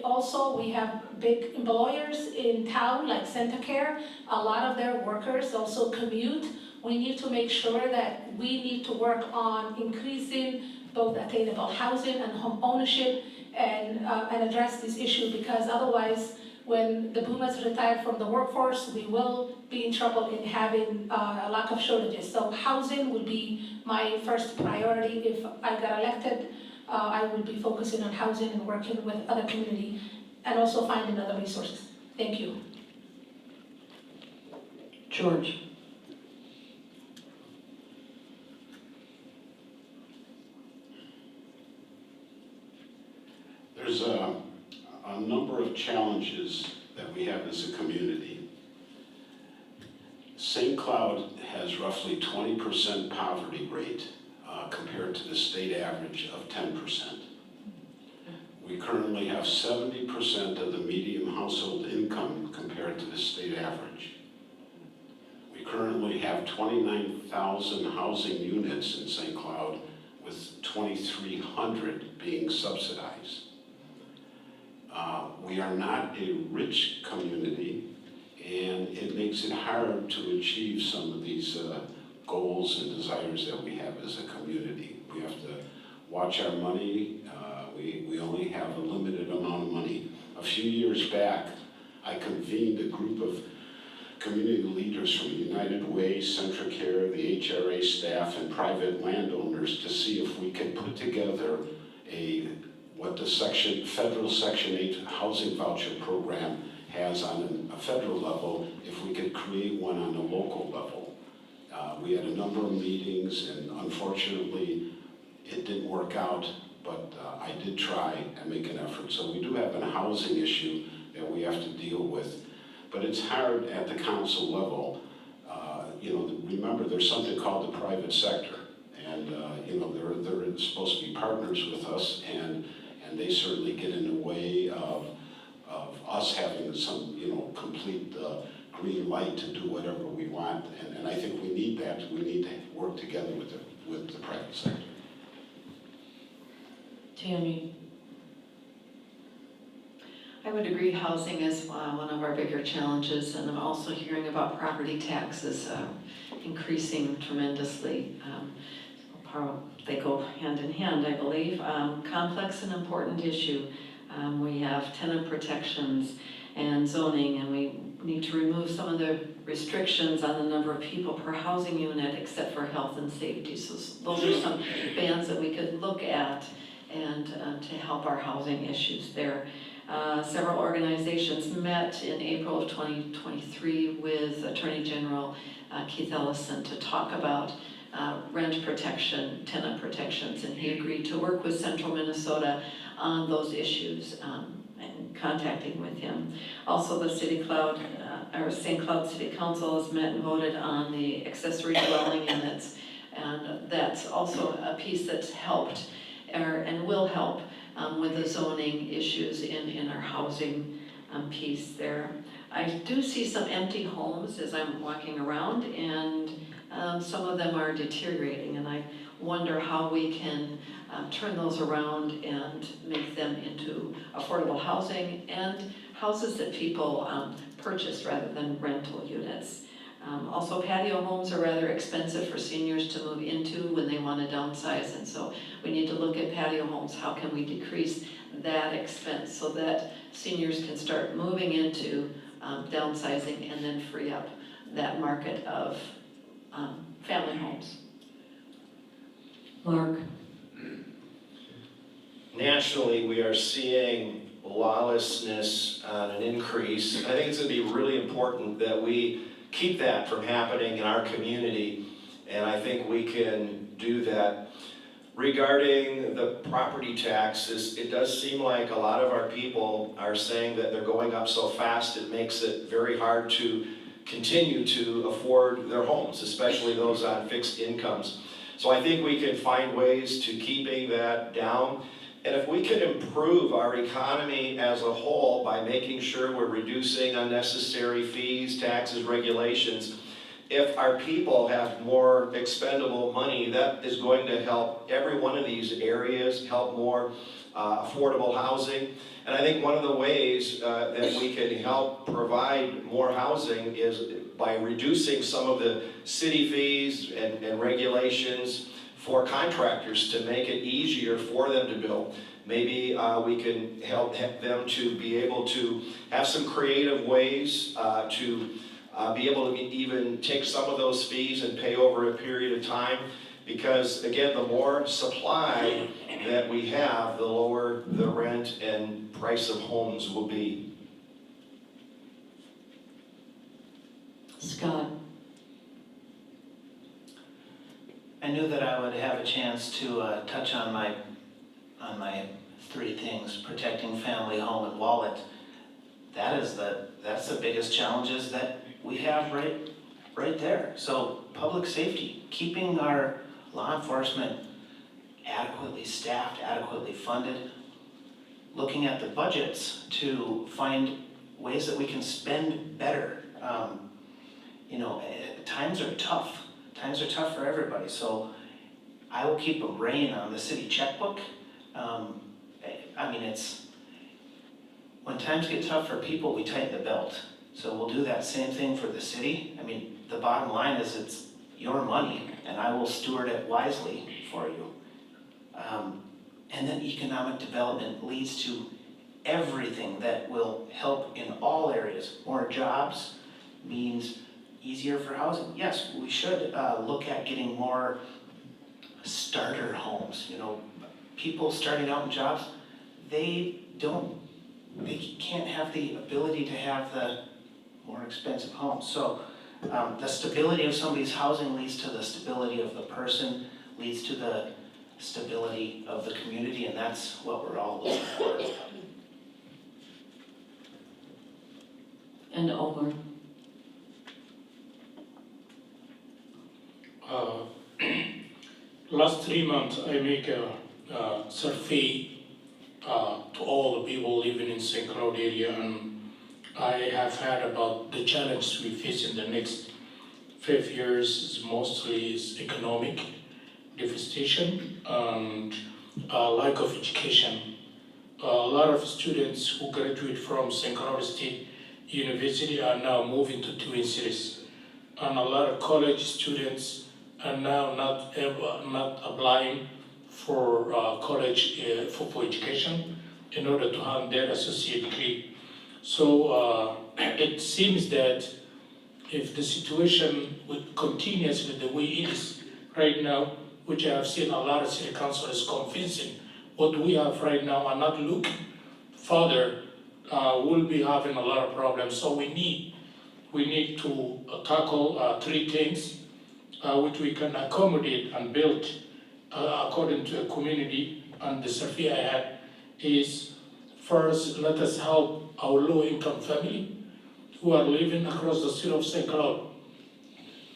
Also, we have big employers in town like CenterCare. A lot of their workers also commute. We need to make sure that we need to work on increasing both attainable housing and home ownership and address this issue, because otherwise, when the boomers retire from the workforce, we will be in trouble in having a lack of shortages. So housing would be my first priority. If I got elected, I would be focusing on housing and working with other community and also finding other resources. Thank you. George. There's a number of challenges that we have as a community. St. Cloud has roughly 20% poverty rate compared to the state average of 10%. We currently have 70% of the median household income compared to the state average. We currently have 29,000 housing units in St. Cloud, with 2,300 being subsidized. We are not a rich community, and it makes it hard to achieve some of these goals and desires that we have as a community. We have to watch our money. We only have a limited amount of money. A few years back, I convened a group of community leaders from United Way, CenterCare, the HRA staff, and private landowners to see if we could put together what the federal Section 8 housing voucher program has on a federal level, if we could create one on a local level. We had a number of meetings, and unfortunately, it didn't work out, but I did try and make an effort. So we do have a housing issue that we have to deal with, but it's hard at the council level. Remember, there's something called the private sector, and they're supposed to be partners with us, and they certainly get in the way of us having some, complete green light to do whatever we want. And I think we need that. We need to work together with the private sector. Tami. I would agree, housing is one of our bigger challenges, and I'm also hearing about property taxes increasing tremendously. They go hand in hand, I believe. Complex and important issue. We have tenant protections and zoning, and we need to remove some of the restrictions on the number of people per housing unit except for health and safety. So those are some bands that we could look at and to help our housing issues there. Several organizations met in April of 2023 with Attorney General Keith Ellison to talk about rent protection, tenant protections, and he agreed to work with Central Minnesota on those issues and contacting with him. Also, the St. Cloud City Council has met and voted on the accessory dwelling units, and that's also a piece that's helped and will help with the zoning issues in our housing piece there. I do see some empty homes as I'm walking around, and some of them are deteriorating, and I wonder how we can turn those around and make them into affordable housing and houses that people purchase rather than rental units. Also, patio homes are rather expensive for seniors to move into when they want to downsize, and so we need to look at patio homes. How can we decrease that expense so that seniors can start moving into downsizing and then free up that market of family homes? Mark. Nationally, we are seeing lawlessness on an increase. I think it's going to be really important that we keep that from happening in our community, and I think we can do that. Regarding the property taxes, it does seem like a lot of our people are saying that they're going up so fast it makes it very hard to continue to afford their homes, especially those on fixed incomes. So I think we can find ways to keeping that down. And if we can improve our economy as a whole by making sure we're reducing unnecessary fees, taxes, regulations, if our people have more expendable money, that is going to help every one of these areas, help more affordable housing. And I think one of the ways that we can help provide more housing is by reducing some of the city fees and regulations for contractors to make it easier for them to build. Maybe we can help them to be able to have some creative ways to be able to even take some of those fees and pay over a period of time. Because again, the more supply that we have, the lower the rent and price of homes will be. Scott? I knew that I would have a chance to touch on my three things: protecting family, home, and wallet. That's the biggest challenges that we have right there. So public safety, keeping our law enforcement adequately staffed, adequately funded, looking at the budgets to find ways that we can spend better. Times are tough. Times are tough for everybody, so I will keep a rein on the city checkbook. When times get tough for people, we tighten the belt. So we'll do that same thing for the city. The bottom line is it's your money, and I will steward it wisely for you. And then economic development leads to everything that will help in all areas. More jobs means easier for housing. Yes, we should look at getting more starter homes. People starting out in jobs, they can't have the ability to have the more expensive homes. So the stability of somebody's housing leads to the stability of the person, leads to the stability of the community, and that's what we're all looking for. And Omar? Last 3 months, I make a survey to all the people living in St. Cloud area, and I have heard about the challenge we face in the next 5 years. Mostly is economic devastation and lack of education. A lot of students who graduate from St. Cloud State University are now moving to Twin Cities, and a lot of college students are now not applying for college for education in order to have their associate degree. So it seems that if the situation continues with the way it is right now, which I have seen a lot of city councilors convincing what we have right now and not look further, we'll be having a lot of problems. So we need to tackle 3 things which we can accommodate and build according to a community. And the survey I had is, first, let us help our low-income family who are living across the city of St. Cloud.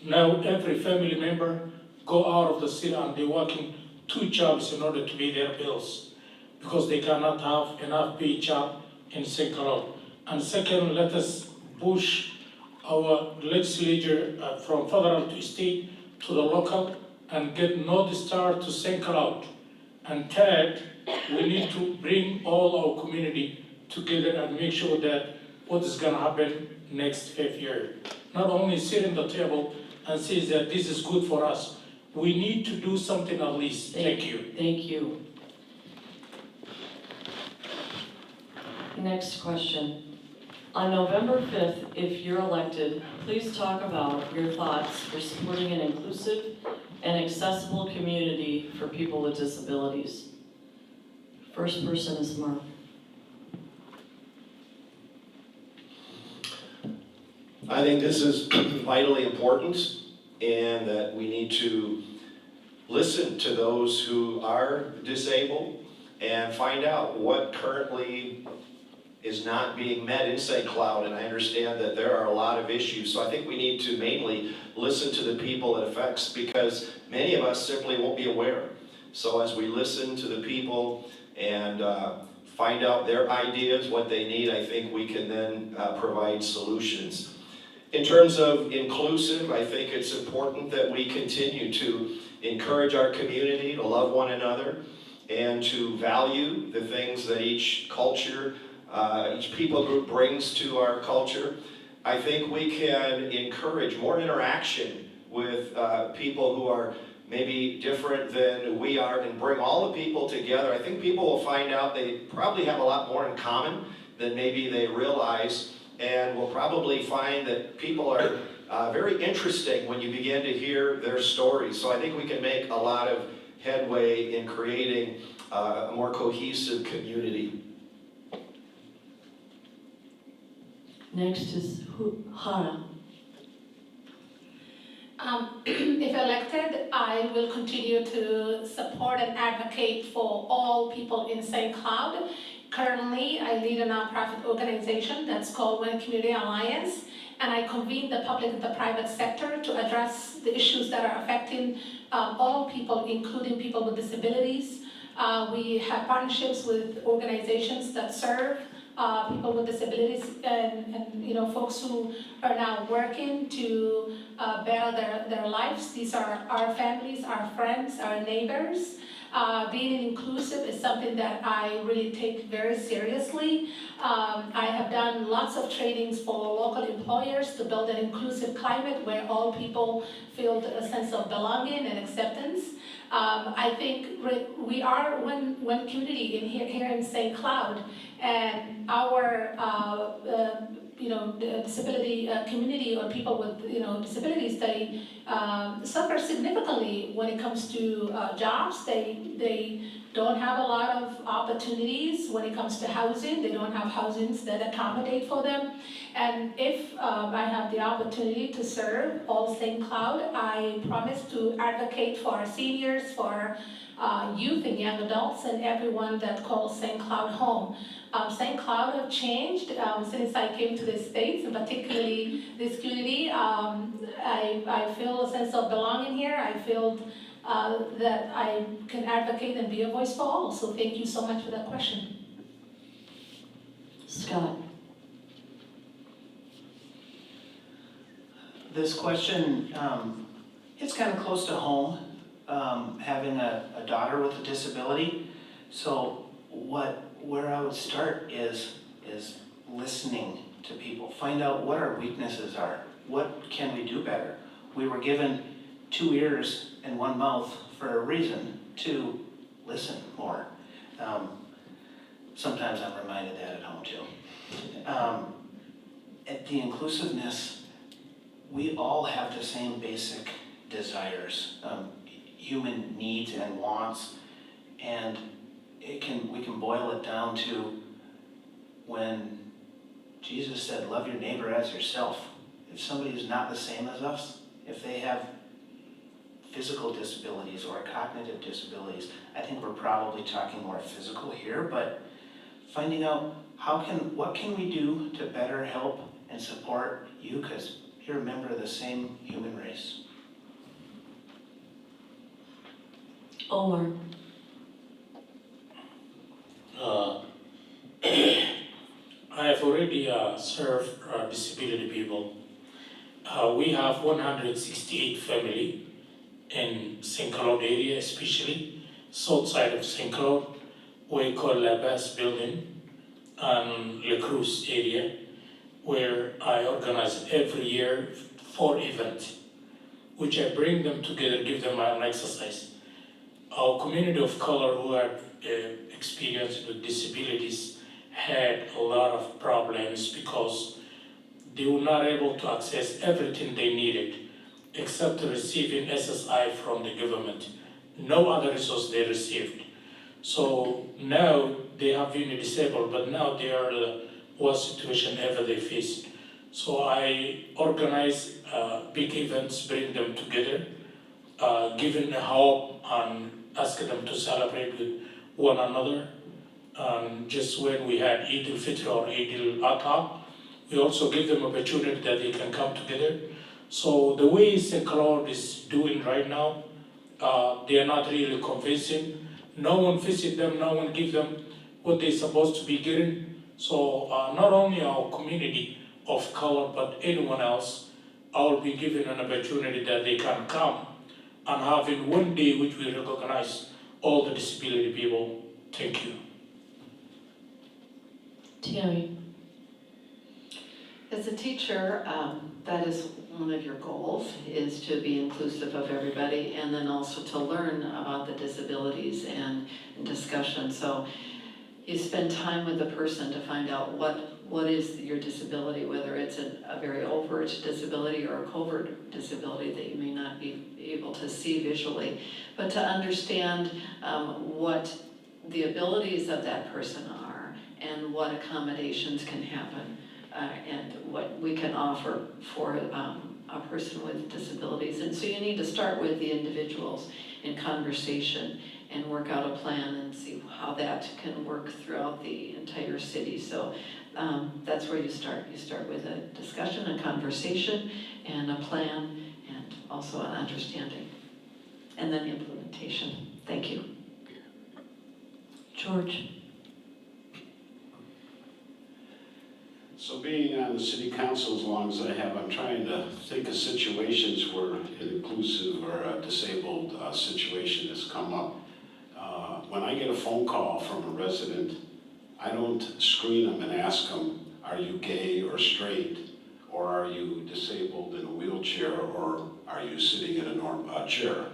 Now every family member go out of the city and they're working 2 jobs in order to pay their bills because they cannot have enough paid job in St. Cloud. And second, let us push our legislature from federal to state to the local and get North Star to St. Cloud. And third, we need to bring all our community together and make sure that what is going to happen next 5 years. Not only sit in the table and say that this is good for us. We need to do something at least. Thank you. Thank you. Next question. On November 5th, if you're elected, please talk about your thoughts for supporting an inclusive and accessible community for people with disabilities. First person is Mark. I think this is vitally important, and that we need to listen to those who are disabled and find out what currently is not being met in St. Cloud. And I understand that there are a lot of issues, so I think we need to mainly listen to the people it affects, because many of us simply won't be aware. So as we listen to the people and find out their ideas, what they need, I think we can then provide solutions. In terms of inclusive, I think it's important that we continue to encourage our community to love one another and to value the things that each culture, each people group brings to our culture. I think we can encourage more interaction with people who are maybe different than we are, and bring all the people together. I think people will find out they probably have a lot more in common than maybe they realize, and will probably find that people are very interesting when you begin to hear their stories. So I think we can make a lot of headway in creating a more cohesive community. Next is Hudda. If elected, I will continue to support and advocate for all people in St. Cloud. Currently, I lead a nonprofit organization that's called One Community Alliance, and I convene the public and the private sector to address the issues that are affecting all people, including people with disabilities. We have partnerships with organizations that serve people with disabilities, and you know, folks who are now working to better their lives. These are our families, our friends, our neighbors. Being inclusive is something that I really take very seriously. I have done lots of trainings for local employers to build an inclusive climate where all people feel a sense of belonging and acceptance. I think we are one community here in St. Cloud, and our the disability community, or people with disabilities, they suffer significantly when it comes to jobs. They don't have a lot of opportunities when it comes to housing. They don't have housings that accommodate for them. And if I have the opportunity to serve all St. Cloud, I promise to advocate for our seniors, for youth and young adults, and everyone that calls St. Cloud home. St. Cloud have changed since I came to the States, and particularly this community. I feel a sense of belonging here. I feel that I can advocate and be a voice for all. So thank you so much for that question. Scott. This question, it's kind of close to home, having a daughter with a disability. So where I would start is listening to people. Find out what our weaknesses are. What can we do better? We were given 2 ears and 1 mouth for a reason, to listen more. Sometimes I'm reminded that at home too. At the inclusiveness, we all have the same basic desires, human needs and wants, and we can boil it down to when Jesus said, love your neighbor as yourself. If somebody is not the same as us, if they have physical disabilities or cognitive disabilities, I think we're probably talking more physical here, but finding out what can we do to better help and support you, because you're a member of the same human race. Omar. I have already served disability people. We have 168 family in St. Cloud area, especially south side of St. Cloud, we call La Basse building, and La Cruz area, where I organize every year 4 events, which I bring them together, give them an exercise. Our community of color who have experience with disabilities had a lot of problems because they were not able to access everything they needed except receiving SSI from the government. No other resource they received. So now they have been disabled, but now they are the worst situation ever they faced So I organize big events, bring them together, giving them hope and ask them to celebrate with one another. Just when we had Eid al-Fitr or Eid al-Adha, we also give them opportunity that they can come together. So the way St. Cloud is doing right now, they are not really convincing. No one visit them, no one give them what they're supposed to be getting. So not only our community of color, but anyone else, I will be given an opportunity that they can come and having one day which we recognize all the disability people. Thank you. Tami? As a teacher, that is one of your goals, is to be inclusive of everybody, and then also to learn about the disabilities and discussion. So you spend time with the person to find out what is your disability, whether it's a very overt disability or a covert disability that you may not be able to see visually, but to understand what the abilities of that person are and what accommodations can happen and what we can offer for a person with disabilities. And so you need to start with the individuals in conversation and work out a plan and see how that can work throughout the entire city. So that's where you start. You start with a discussion, a conversation, and a plan, and also an understanding, and then implementation. Thank you. George? So being on the city council as long as I have, I'm trying to think of situations where an inclusive or a disabled situation has come up. When I get a phone call from a resident, I don't screen them and ask them, are you gay or straight? Or are you disabled in a wheelchair? Or are you sitting in a chair?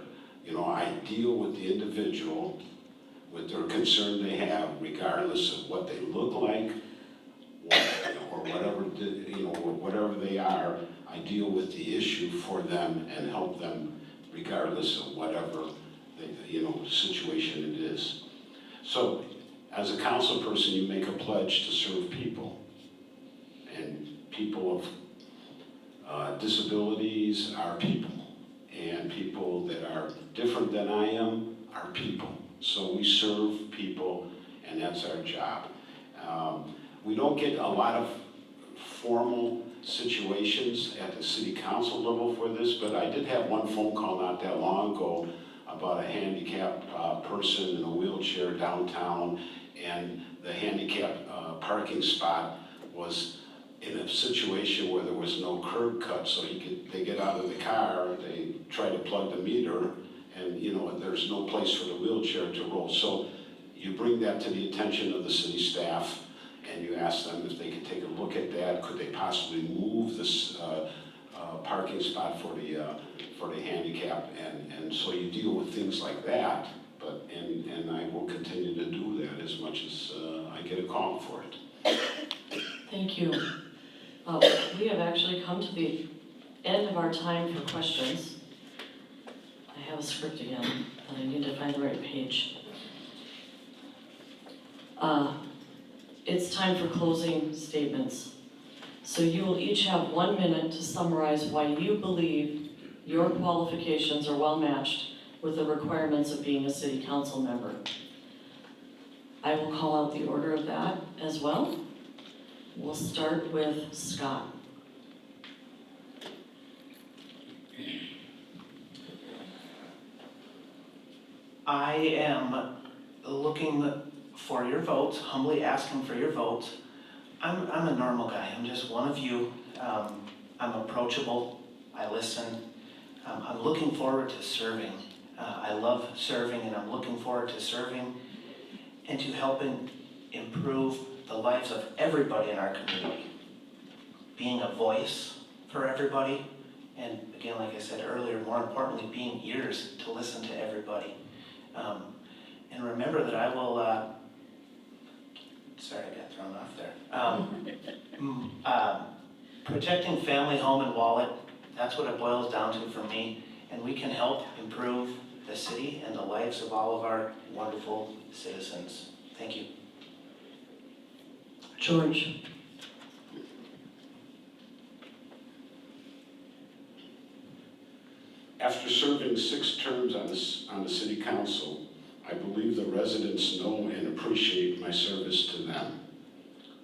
You know, I deal with the individual, with their concern they have, regardless of what they look like, or whatever, whatever they are. I deal with the issue for them and help them regardless of whatever situation it is. So, as a council person, you make a pledge to serve people. And people of disabilities are people. And people that are different than I am are people. So we serve people, and that's our job. We don't get a lot of formal situations at the city council level for this, but I did have one phone call not that long ago about a handicapped person in a wheelchair downtown, and the handicapped parking spot was in a situation where there was no curb cut, so they get out of the car, they try to plug the meter, and there's no place for the wheelchair to roll. So you bring that to the attention of the city staff, and you ask them if they could take a look at that. Could they possibly move this parking spot for the handicapped? And so you deal with things like that. And I will continue to do that as much as I get a call for it. Thank you. We have actually come to the end of our time for questions. I have a script again, but I need to find the right page. It's time for closing statements. So you will each have 1 minute to summarize why you believe your qualifications are well matched with the requirements of being a city council member. I will call out the order of that as well. We'll start with Scott. I am looking for your vote, humbly asking for your vote. I'm a normal guy. I'm just one of you. I'm approachable. I listen. I'm looking forward to serving. I love serving, and I'm looking forward to serving and to helping improve the lives of everybody in our community. Being a voice for everybody, and again, like I said earlier, more importantly, being ears to listen to everybody. And remember that I will, sorry, I got thrown off there. Protecting family, home, and wallet, that's what it boils down to for me. And we can help improve the city and the lives of all of our wonderful citizens. Thank you. George. After serving 6 terms on the city council, I believe the residents know and appreciate my service to them.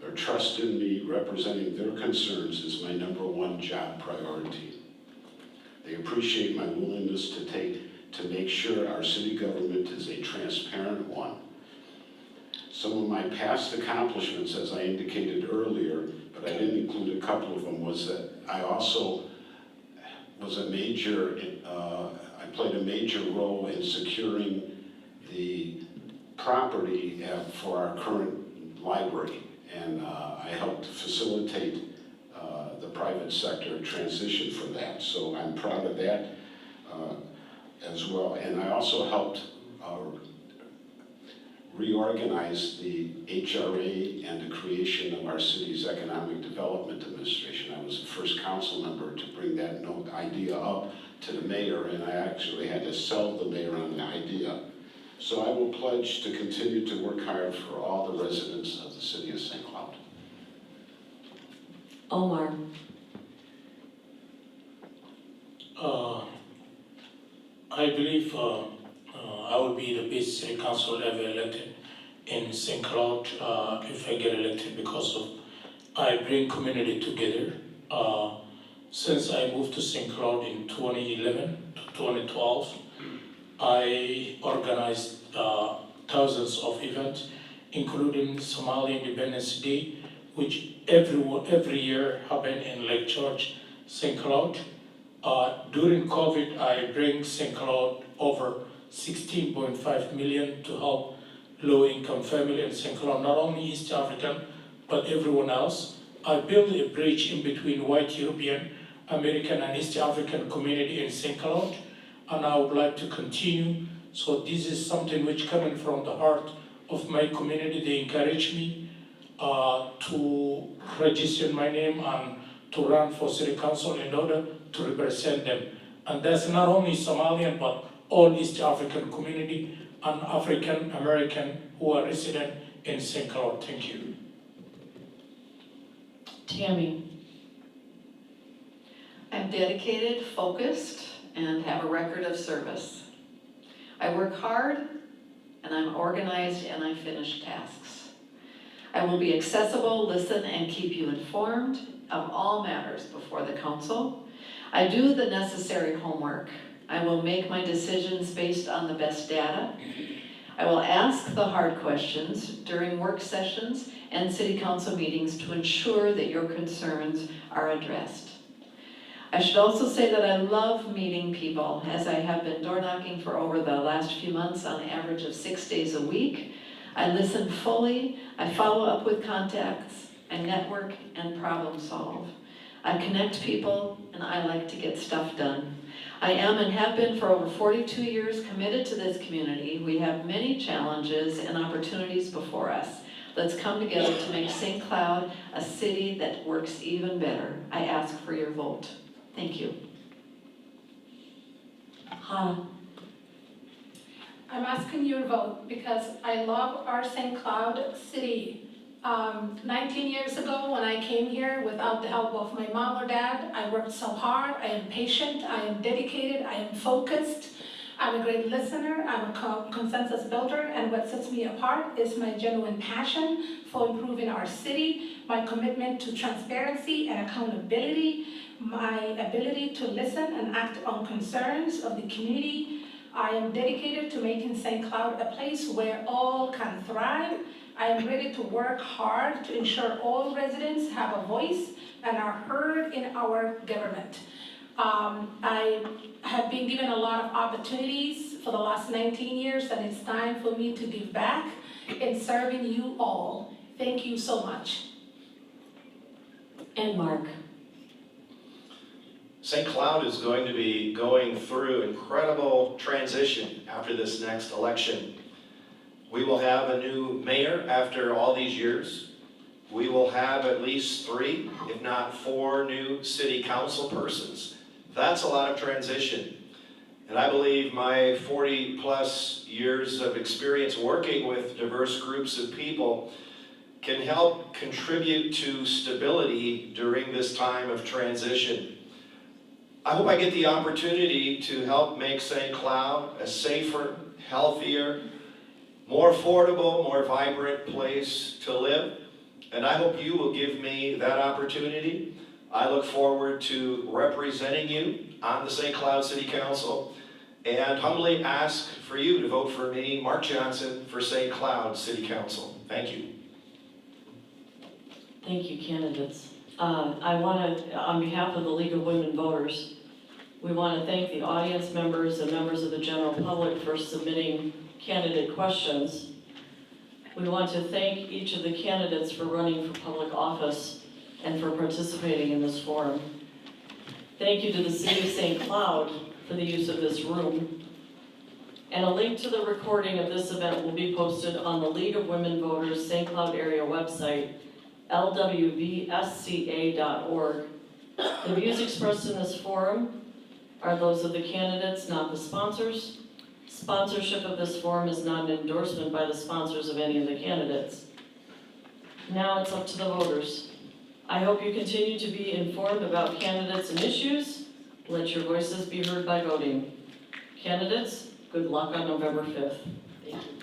Their trust in me representing their concerns is my #1 job priority. They appreciate my willingness to make sure our city government is a transparent one. Some of my past accomplishments, as I indicated earlier, but I didn't include a couple of them, was that I also was I played a major role in securing the property for our current library. And I helped facilitate the private sector transition for that. So I'm proud of that as well. And I also helped reorganize the HRA and the creation of our city's Economic Development Administration. I was the first council member to bring that idea up to the mayor, and I actually had to sell the mayor on the idea. So I will pledge to continue to work hard for all the residents of the city of St. Cloud. Omar. I believe I will be the best city council ever elected in St. Cloud if I get elected, because of I bring community together. Since I moved to St. Cloud in 2011 to 2012, I organized thousands of events, including Somali Independence Day, which every year happen in Lake George, St. Cloud. During COVID, I bring St. Cloud over 16.5 million to help low-income family in St. Cloud, not only East African, but everyone else. I built a bridge in between white European, American, and East African community in St. Cloud, and I would like to continue. So this is something which coming from the heart of my community. They encourage me to register my name and to run for city council in order to represent them. And that's not only Somalian, but all East African community and African American who are resident in St. Cloud. Thank you. Tami. I'm dedicated, focused, and have a record of service. I work hard, and I'm organized, and I finish tasks. I will be accessible, listen, and keep you informed of all matters before the council. I do the necessary homework. I will make my decisions based on the best data. I will ask the hard questions during work sessions and city council meetings to ensure that your concerns are addressed. I should also say that I love meeting people, as I have been door knocking for over the last few months on an average of 6 days a week. I listen fully, I follow up with contacts, I network and problem solve. I connect people, and I like to get stuff done. I am and have been for over 42 years committed to this community. We have many challenges and opportunities before us. Let's come together to make St. Cloud a city that works even better. I ask for your vote. Thank you. Hudda. I'm asking your vote because I love our St. Cloud city. 19 years ago when I came here without the help of my mom or dad, I worked so hard, I am patient, I am dedicated, I am focused, I'm a great listener, I'm a consensus builder, and what sets me apart is my genuine passion for improving our city, my commitment to transparency and accountability, my ability to listen and act on concerns of the community. I am dedicated to making St. Cloud a place where all can thrive. I am ready to work hard to ensure all residents have a voice and are heard in our government. I have been given a lot of opportunities for the last 19 years, and it's time for me to give back in serving you all. Thank you so much. And Mark. St. Cloud is going to be going through incredible transition after this next election. We will have a new mayor after all these years. We will have at least 3, if not 4 new city council persons. That's a lot of transition. And I believe my 40+ years of experience working with diverse groups of people can help contribute to stability during this time of transition. I hope I get the opportunity to help make St. Cloud a safer, healthier, more affordable, more vibrant place to live. And I hope you will give me that opportunity. I look forward to representing you on the St. Cloud City Council and humbly ask for you to vote for me, Mark Johnson, for St. Cloud City Council. Thank you. Thank you, candidates. I want to, on behalf of the League of Women Voters, we want to thank the audience members and members of the general public for submitting candidate questions. We want to thank each of the candidates for running for public office and for participating in this forum. Thank you to the City of St. Cloud for the use of this room. And a link to the recording of this event will be posted on the League of Women Voters St. Cloud area website, LWVSCA.org. The views expressed in this forum are those of the candidates, not the sponsors. Sponsorship of this forum is not an endorsement by the sponsors of any of the candidates. Now it's up to the voters. I hope you continue to be informed about candidates and issues. Let your voices be heard by voting. Candidates, good luck on November 5th. Thank you.